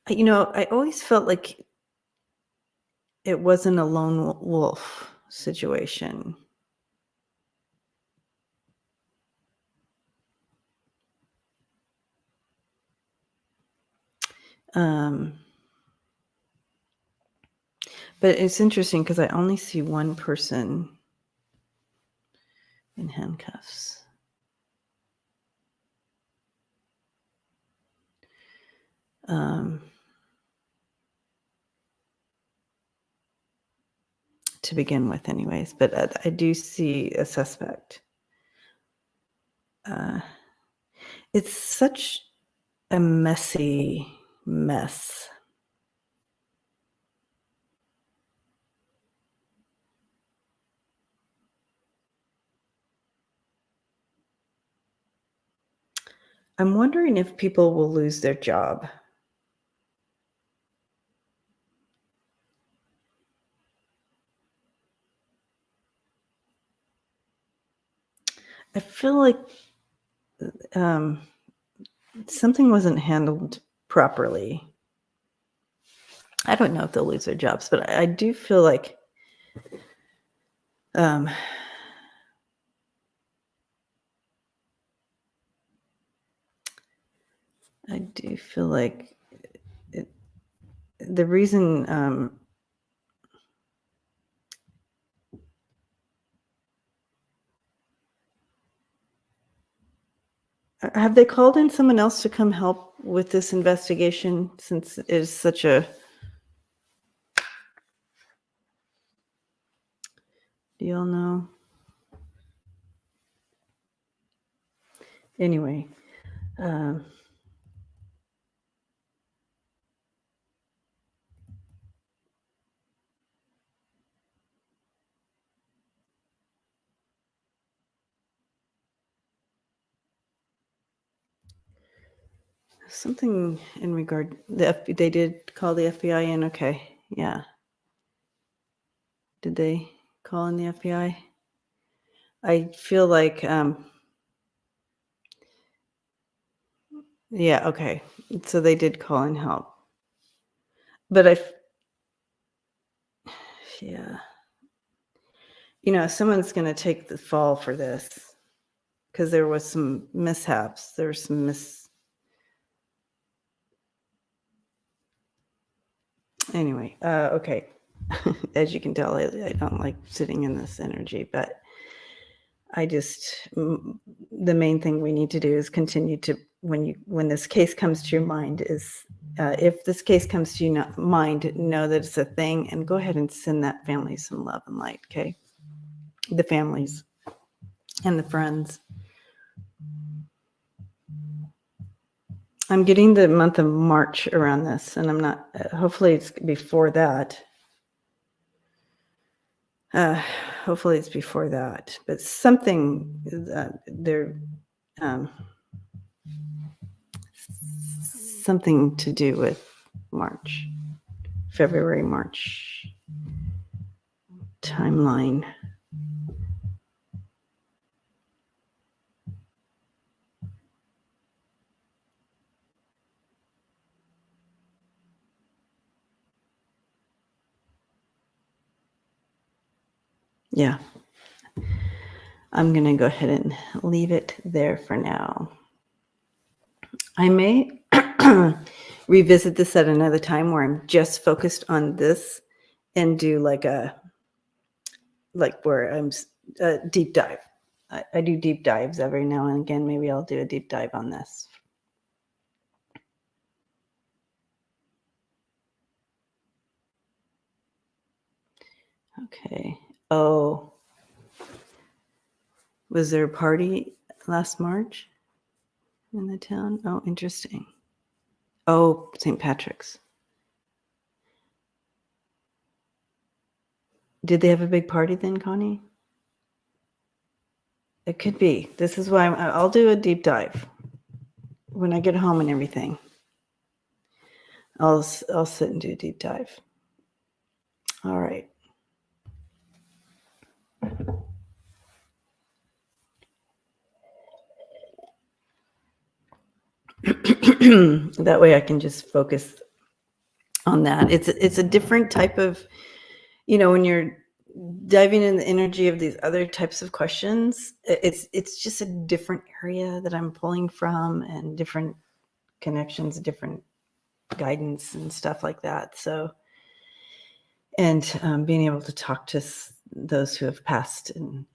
I always felt like it wasn't a lone wolf situation. Um, but it's interesting because I only see one person in handcuffs. To begin with, anyways, but I do see a suspect. It's such a messy mess. I'm wondering if people will lose their job. I feel like um, something wasn't handled properly. I don't know if they'll lose their jobs, but I do feel like um, I do feel like it, the reason have they called in someone else to come help with this investigation since it is such a do you all know? Anyway, um, something in regard they did call the FBI in. Okay, yeah. Did they call in the FBI? I feel like yeah, okay. So they did call in help. But yeah. Someone's going to take the fall for this because there was some mishaps. There was some anyway, okay. As you can tell, I don't like sitting in this energy, but the main thing we need to do is continue to, when this case comes to your mind is, if this case comes to your mind, know that it's a thing and go ahead and send that family some love and light, okay? The families and the friends. I'm getting the month of March around this, and I'm not, hopefully it's before that. Hopefully it's before that, but something something to do with March, February, March timeline. Yeah. I'm going to go ahead and leave it there for now. I may revisit this at another time where I'm just focused on this and do like where I'm a deep dive. I do deep dives every now and again. Maybe I'll do a deep dive on this. Okay. Oh, was there a party last March in the town? Oh, interesting. Oh, St. Patrick's. Did they have a big party then, Connie? It could be. This is why I'll do a deep dive when I get home and everything. I'll sit and do a deep dive. All right. That way I can just focus on that. It's a different type of, when you're diving in the energy of these other types of questions, it's just a different area that I'm pulling from, and different connections, different guidance and stuff like that. So, and being able to talk to those who have passed and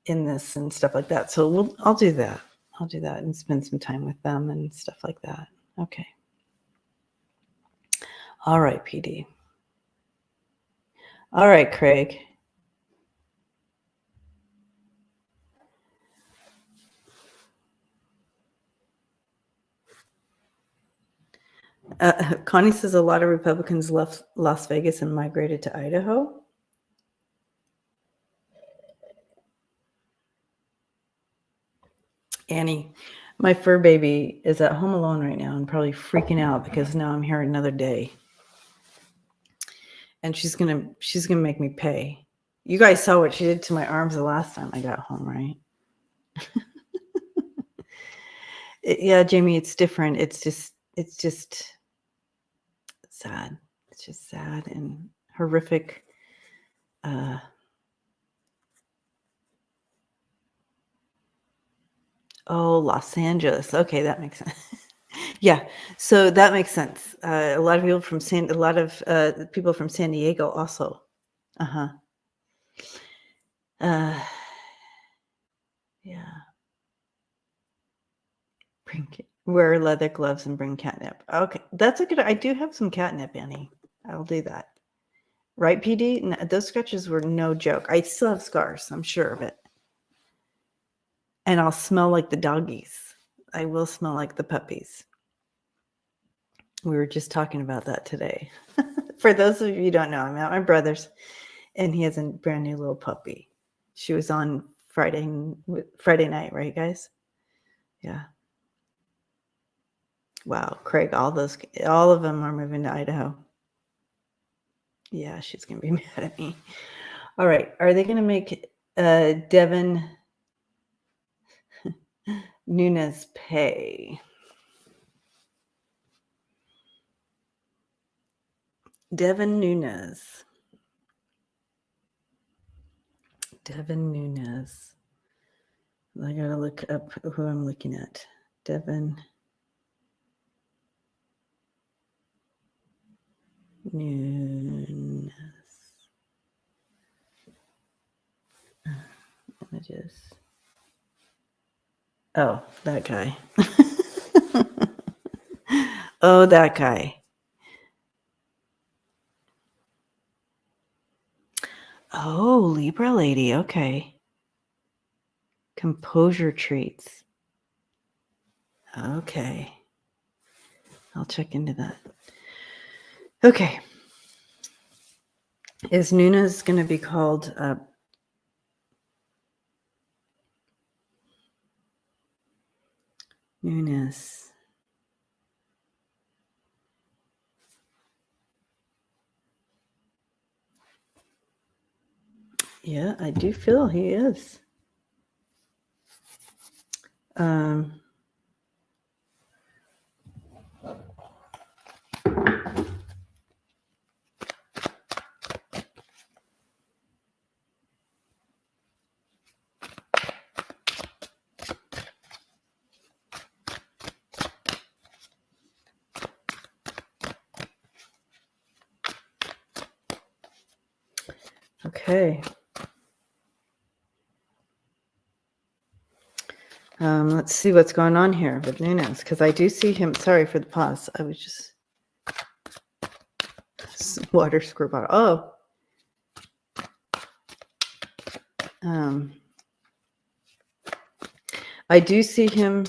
in this and stuff like that. So I'll do that. I'll do that and spend some time with them and stuff like that. Okay. All right, PD. All right, Craig. Connie says a lot of Republicans left Las Vegas and migrated to Idaho. Annie, my fur baby is at home alone right now and probably freaking out because now I'm here another day. And she's gonna make me pay. You guys saw what she did to my arms the last time I got home, right? Yeah, Jamie, it's different. It's just sad. It's just sad and horrific. Oh, Los Angeles. Okay, that makes sense. Yeah, so that makes sense. A lot of people from people from San Diego also. Yeah. Wear leather gloves and bring catnip. Okay, that's a good. I do have some catnip, Annie. I'll do that. Right, PD? No, those scratches were no joke. I still have scars. I'm sure of it. And I'll smell like the doggies. I will smell like the puppies. We were just talking about that today. For those of you who don't know, I'm at my brother's, and he has a brand new little puppy. She was on Friday night, right, guys? Yeah. Wow, Craig, all of them are moving to Idaho. Yeah, she's gonna be mad at me. All right, are they gonna make Devin Nunes pay? Devin Nunes. I gotta look up who I'm looking at. Devin Nunes. Images. Oh, that guy. Oh, that guy. Oh, Libra lady. Okay. Composure treats. Okay. I'll check into that. Okay. Is Nunes going to be called Nunes? Yeah, I do feel he is. Okay. Let's see what's going on here with Nunes, because I do see him. Sorry for the pause. I was just water squirt bottle. Oh. I do see him.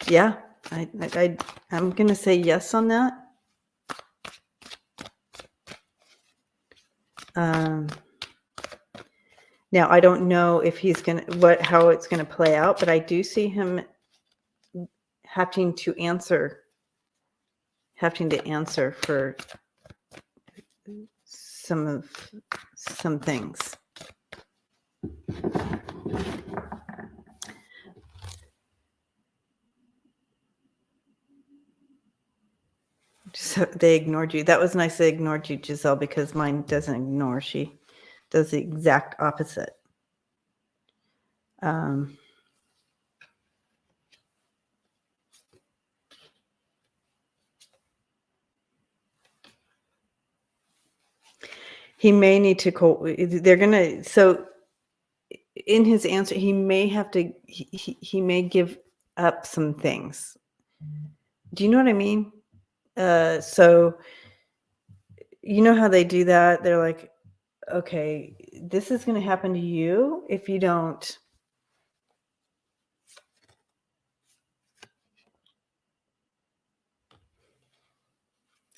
Yeah, I'm gonna say yes on that. Now I don't know if he's how it's gonna play out, but I do see him having to answer for some things. they ignored you. That was nice they ignored you, Giselle, because mine doesn't ignore. She does the exact opposite. He may need to they're gonna, so in his answer, he may have to, he may give up some things. Do you know what I mean? So you know how they do that? They're like, okay, this is going to happen to you if you don't.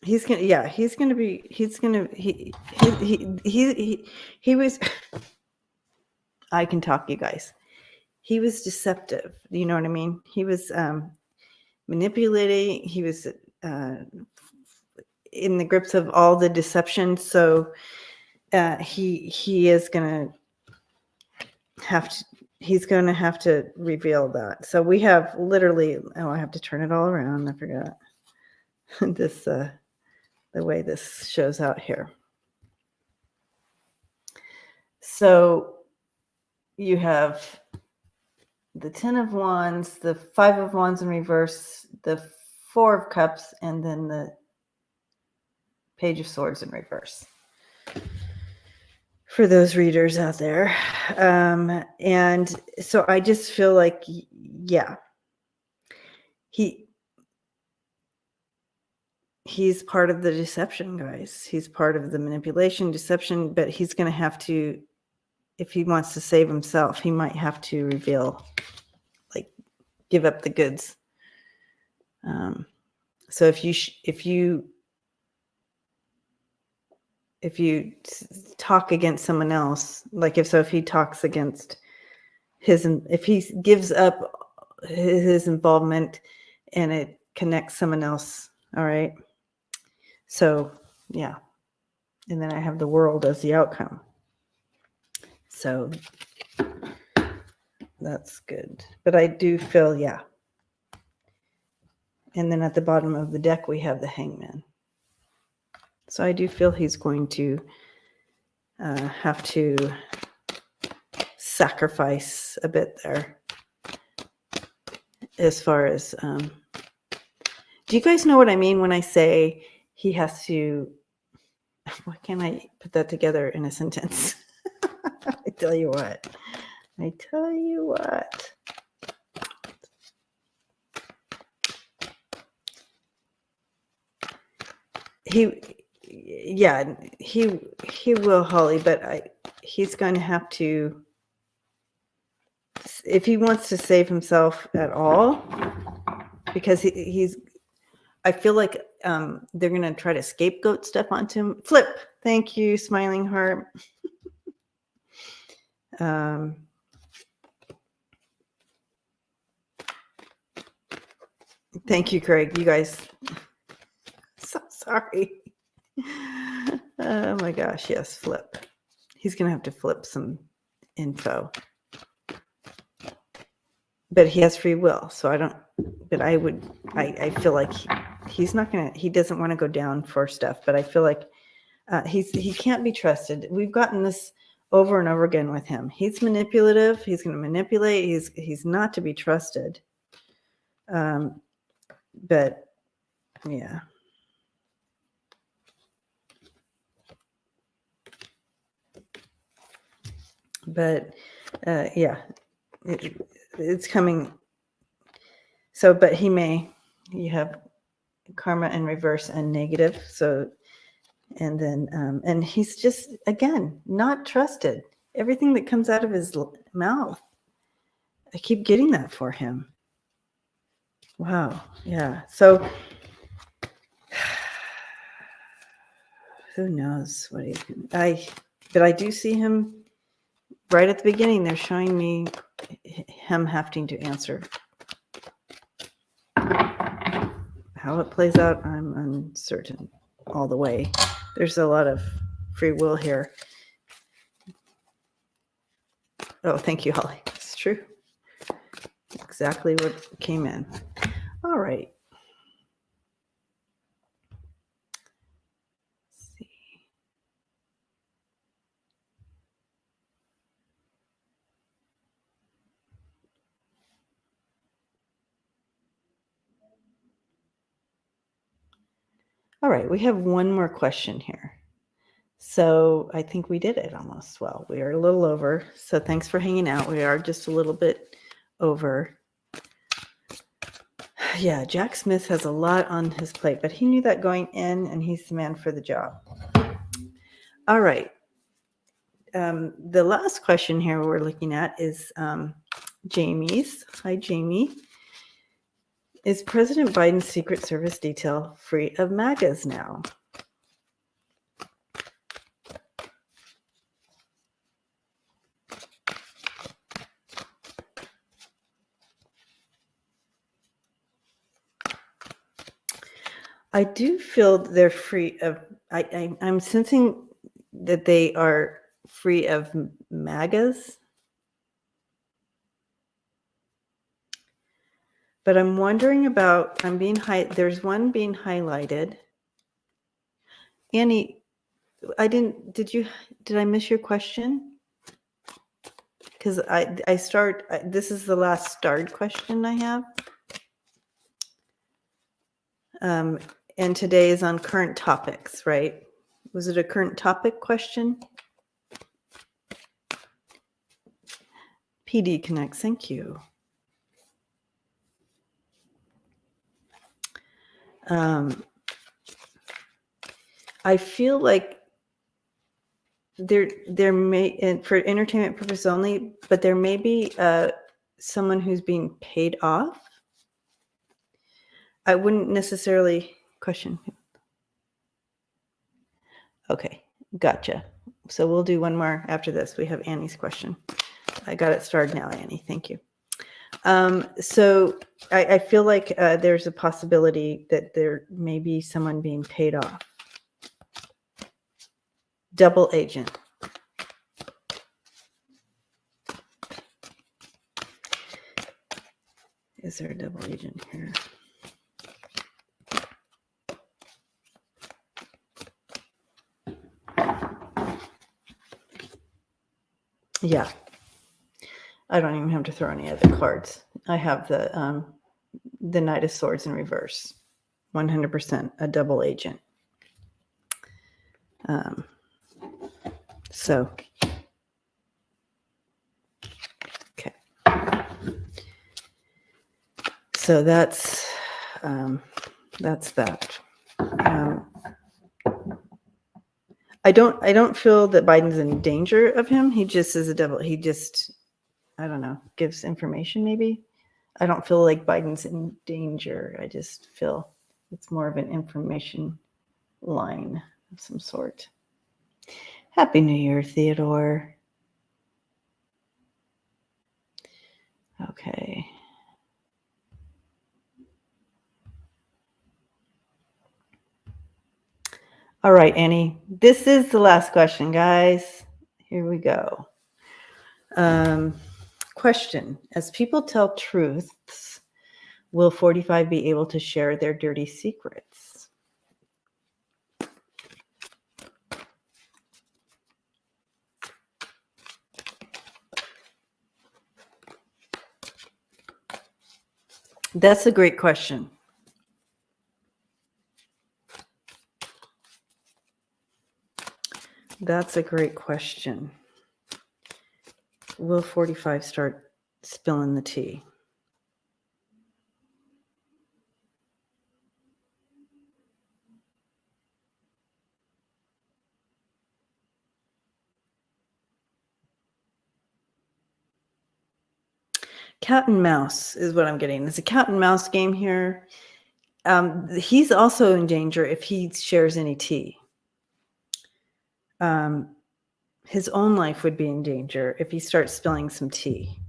He was, I can talk, you guys. He was deceptive. You know what I mean? He was manipulating. He was in the grips of all the deception. So he is going to have to, he's going to have to reveal that. So we have literally, I have to turn it all around. I forgot this, the way this shows out here. So you have the 10 of Wands, the 5 of Wands in reverse, the 4 of Cups, and then the Page of Swords in reverse. For those readers out there. And so I just feel like, yeah, he's part of the deception, guys. He's part of the manipulation, deception, but he's going to have to, if he wants to save himself, he might have to reveal, like, give up the goods. So if you talk against someone else, like if he talks against if he gives up his involvement and it connects someone else, all right. So yeah, and then I have the World as the outcome. So that's good, but I do feel, yeah. And then at the bottom of the deck we have the Hangman. So I do feel he's going to have to sacrifice a bit there. As far as, do you guys know what I mean when I say he has to, why can't I put that together in a sentence? I tell you what. He will, Holly, but he's going to have to, if he wants to save himself at all, because he's, I feel like they're going to try to scapegoat stuff onto him. Flip. Thank you, Smiling Heart. Thank you, Craig. You guys, so sorry. Oh my gosh, yes, flip. He's going to have to flip some info. But he has free will, so I don't, but I feel like he's not going to, he doesn't want to go down for stuff, but I feel like he can't be trusted. We've gotten this over and over again with him. He's manipulative. He's going to manipulate. He's not to be trusted. But yeah. But yeah, it's coming. So, but you have karma in reverse and negative. So, and then, and he's just, again, not trusted. Everything that comes out of his mouth, I keep getting that for him. Wow. Yeah. So who knows what but I do see him right at the beginning. They're showing me him having to answer. How it plays out, I'm uncertain all the way. There's a lot of free will here. Oh, thank you, Holly. It's true. Exactly what came in. All right. All right, we have one more question here. So I think we did it almost. Well, we are a little over. So thanks for hanging out. We are just a little bit over. Yeah, Jack Smith has a lot on his plate, but he knew that going in, and he's the man for the job. All right. The last question here we're looking at is Jamie's. Hi, Jamie. Is President Biden's Secret Service detail free of MAGAs now? I do feel they're free of, I'm sensing that they are free of MAGAs. But I'm wondering about, there's one being highlighted. Annie, did I miss your question? Because this is the last starred question I have. And today is on current topics, right? Was it a current topic question? PD Connects, thank you. I feel like there may, for entertainment purpose only, but there may be someone who's being paid off. I wouldn't necessarily question. Okay, gotcha. So we'll do one more after this. We have Annie's question. I got it started now, Annie. Thank you. So I feel like there's a possibility that there may be someone being paid off. Double agent. Is there a double agent here? Yeah. I don't even have to throw any other cards. I have the Knight of Swords in reverse. 100% a double agent. So, okay. So that's that. I don't feel that Biden's in danger of him. He just is a devil. He just, I don't know, gives information maybe. I don't feel like Biden's in danger. I just feel it's more of an information line of some sort. Happy New Year, Theodore. Okay. All right, Annie. This is the last question, guys. Here we go. Question. As people tell truths, will 45 be able to share their dirty secrets? That's a great question. That's a great question. Will 45 start spilling the tea? Cat and mouse is what I'm getting. It's a cat and mouse game here. He's also in danger if he shares any tea. His own life would be in danger if he starts spilling some tea.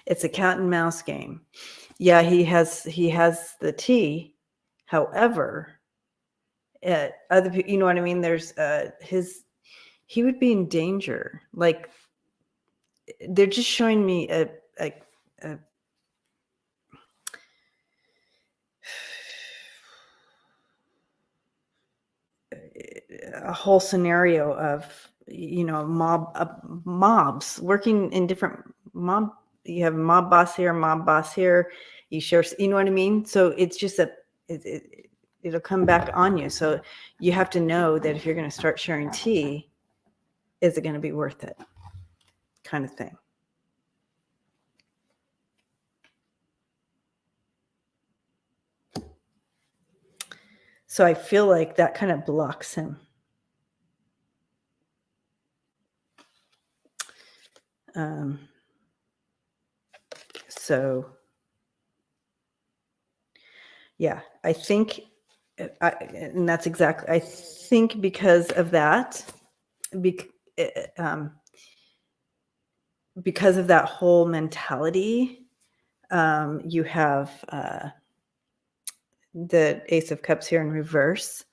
It's a cat and mouse game. Yeah, he has the tea. However, other people, you know what I mean? There's he would be in danger. Like, they're just showing me a whole scenario of, you know, mobs working in different mob. You have mob boss here, you share, you know what I mean? So it's just it'll come back on you. So you have to know that if you're going to start sharing tea, is it going to be worth it? Kind of thing. So I feel like that kind of blocks him. So yeah, I think, and that's exactly, I think because of that, because of that whole mentality, you have the Ace of Cups here in reverse,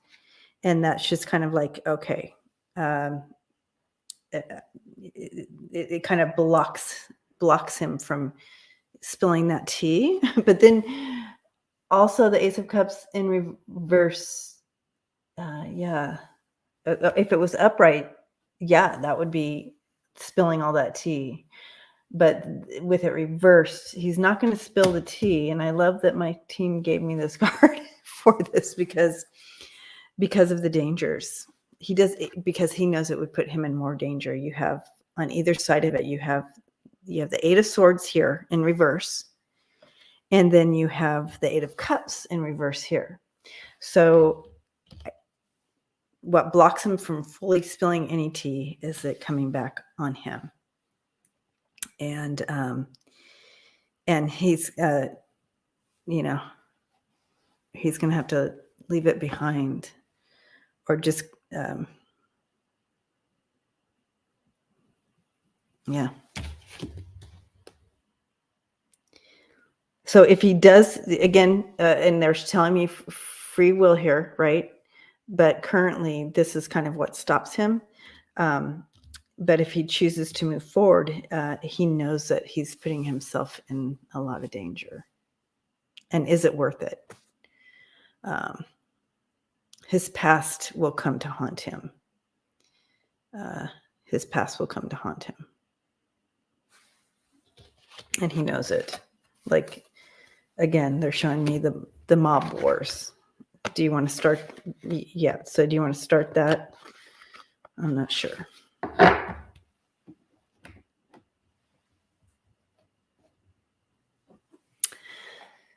and that's just kind of like, okay, it kind of blocks him from spilling that tea. But then also the Ace of Cups in reverse, yeah, if it was upright, yeah, that would be spilling all that tea. But with it reversed, he's not going to spill the tea. And I love that my team gave me this card for this because of the dangers. He does it because he knows it would put him in more danger. You have on either side of it, you have the Eight of Swords here in reverse, and then you have the Eight of Cups in reverse here. So what blocks him from fully spilling any tea is it coming back on him. And he's he's going to have to leave it behind, or just yeah. So if he does, again, and they're telling me free will here, right? But currently, this is kind of what stops him. But if he chooses to move forward, he knows that he's putting himself in a lot of danger. And is it worth it? His past will come to haunt him. His past will come to haunt him. And he knows it. Like, again, they're showing me the mob wars. Do you want to start? Yeah. So do you want to start that? I'm not sure.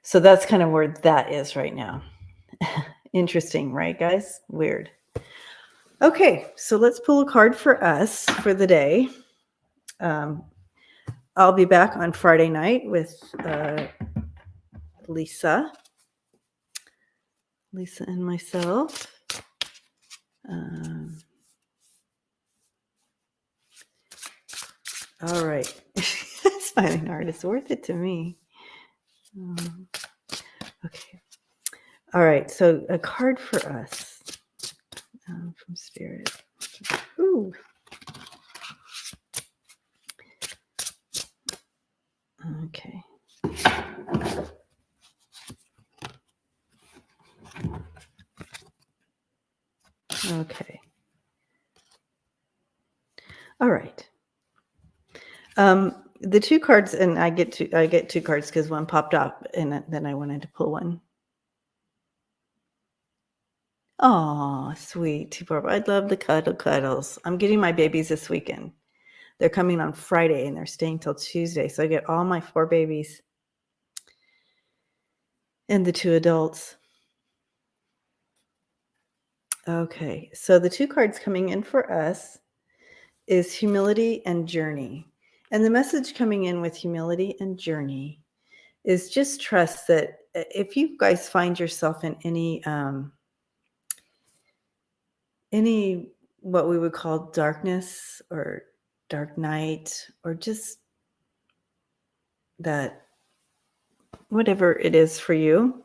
So that's kind of where that is right now. Interesting, right, guys? Weird. Okay, so let's pull a card for us for the day. I'll be back on Friday night with Lisa and myself. All right. Smiling art is worth it to me. Okay. All right. So a card for us from Spirit. Ooh. Okay. Okay. All right. The two cards, and I get two cards because one popped up, and then I wanted to pull one. Oh, sweet. I'd love the cuddles. I'm getting my babies this weekend. They're coming on Friday and they're staying till Tuesday. So I get all my 4 babies and the 2 adults. Okay. So the 2 cards coming in for us is humility and journey. And the message coming in with humility and journey is just trust that if you guys find yourself in any what we would call darkness or dark night, or just that whatever it is for you,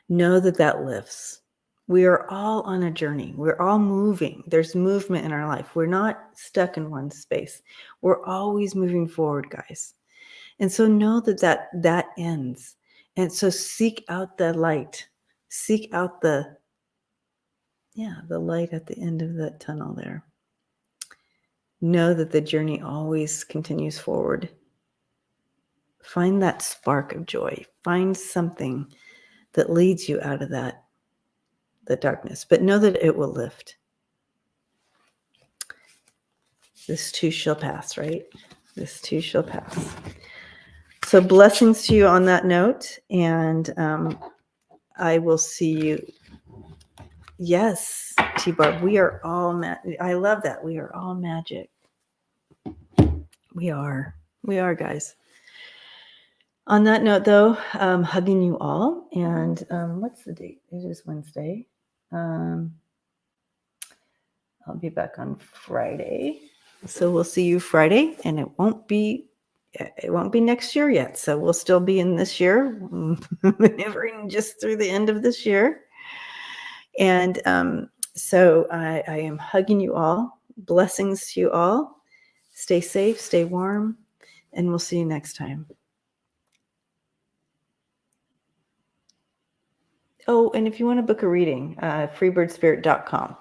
know that lifts. We are all on a journey. We're all moving. There's movement in our life. We're not stuck in one space. We're always moving forward, guys. And so know that ends. And so seek out the light. Seek out the light at the end of that tunnel there. Know that the journey always continues forward. Find that spark of joy. Find something that leads you out of the darkness. But know that it will lift. This too shall pass, right? This too shall pass. So blessings to you on that note. And I will see you. Yes, T-Barb, we are all I love that. We are all magic. We are, guys. On that note, though, hugging you all. And what's the date? It is Wednesday. I'll be back on Friday. So we'll see you Friday, and it won't be next year yet. So we'll still be in this year, maneuvering just through the end of this year. And so I am hugging you all. Blessings to you all. Stay safe, stay warm, and we'll see you next time. Oh, and if you want to book a reading, freebirdspirit.com.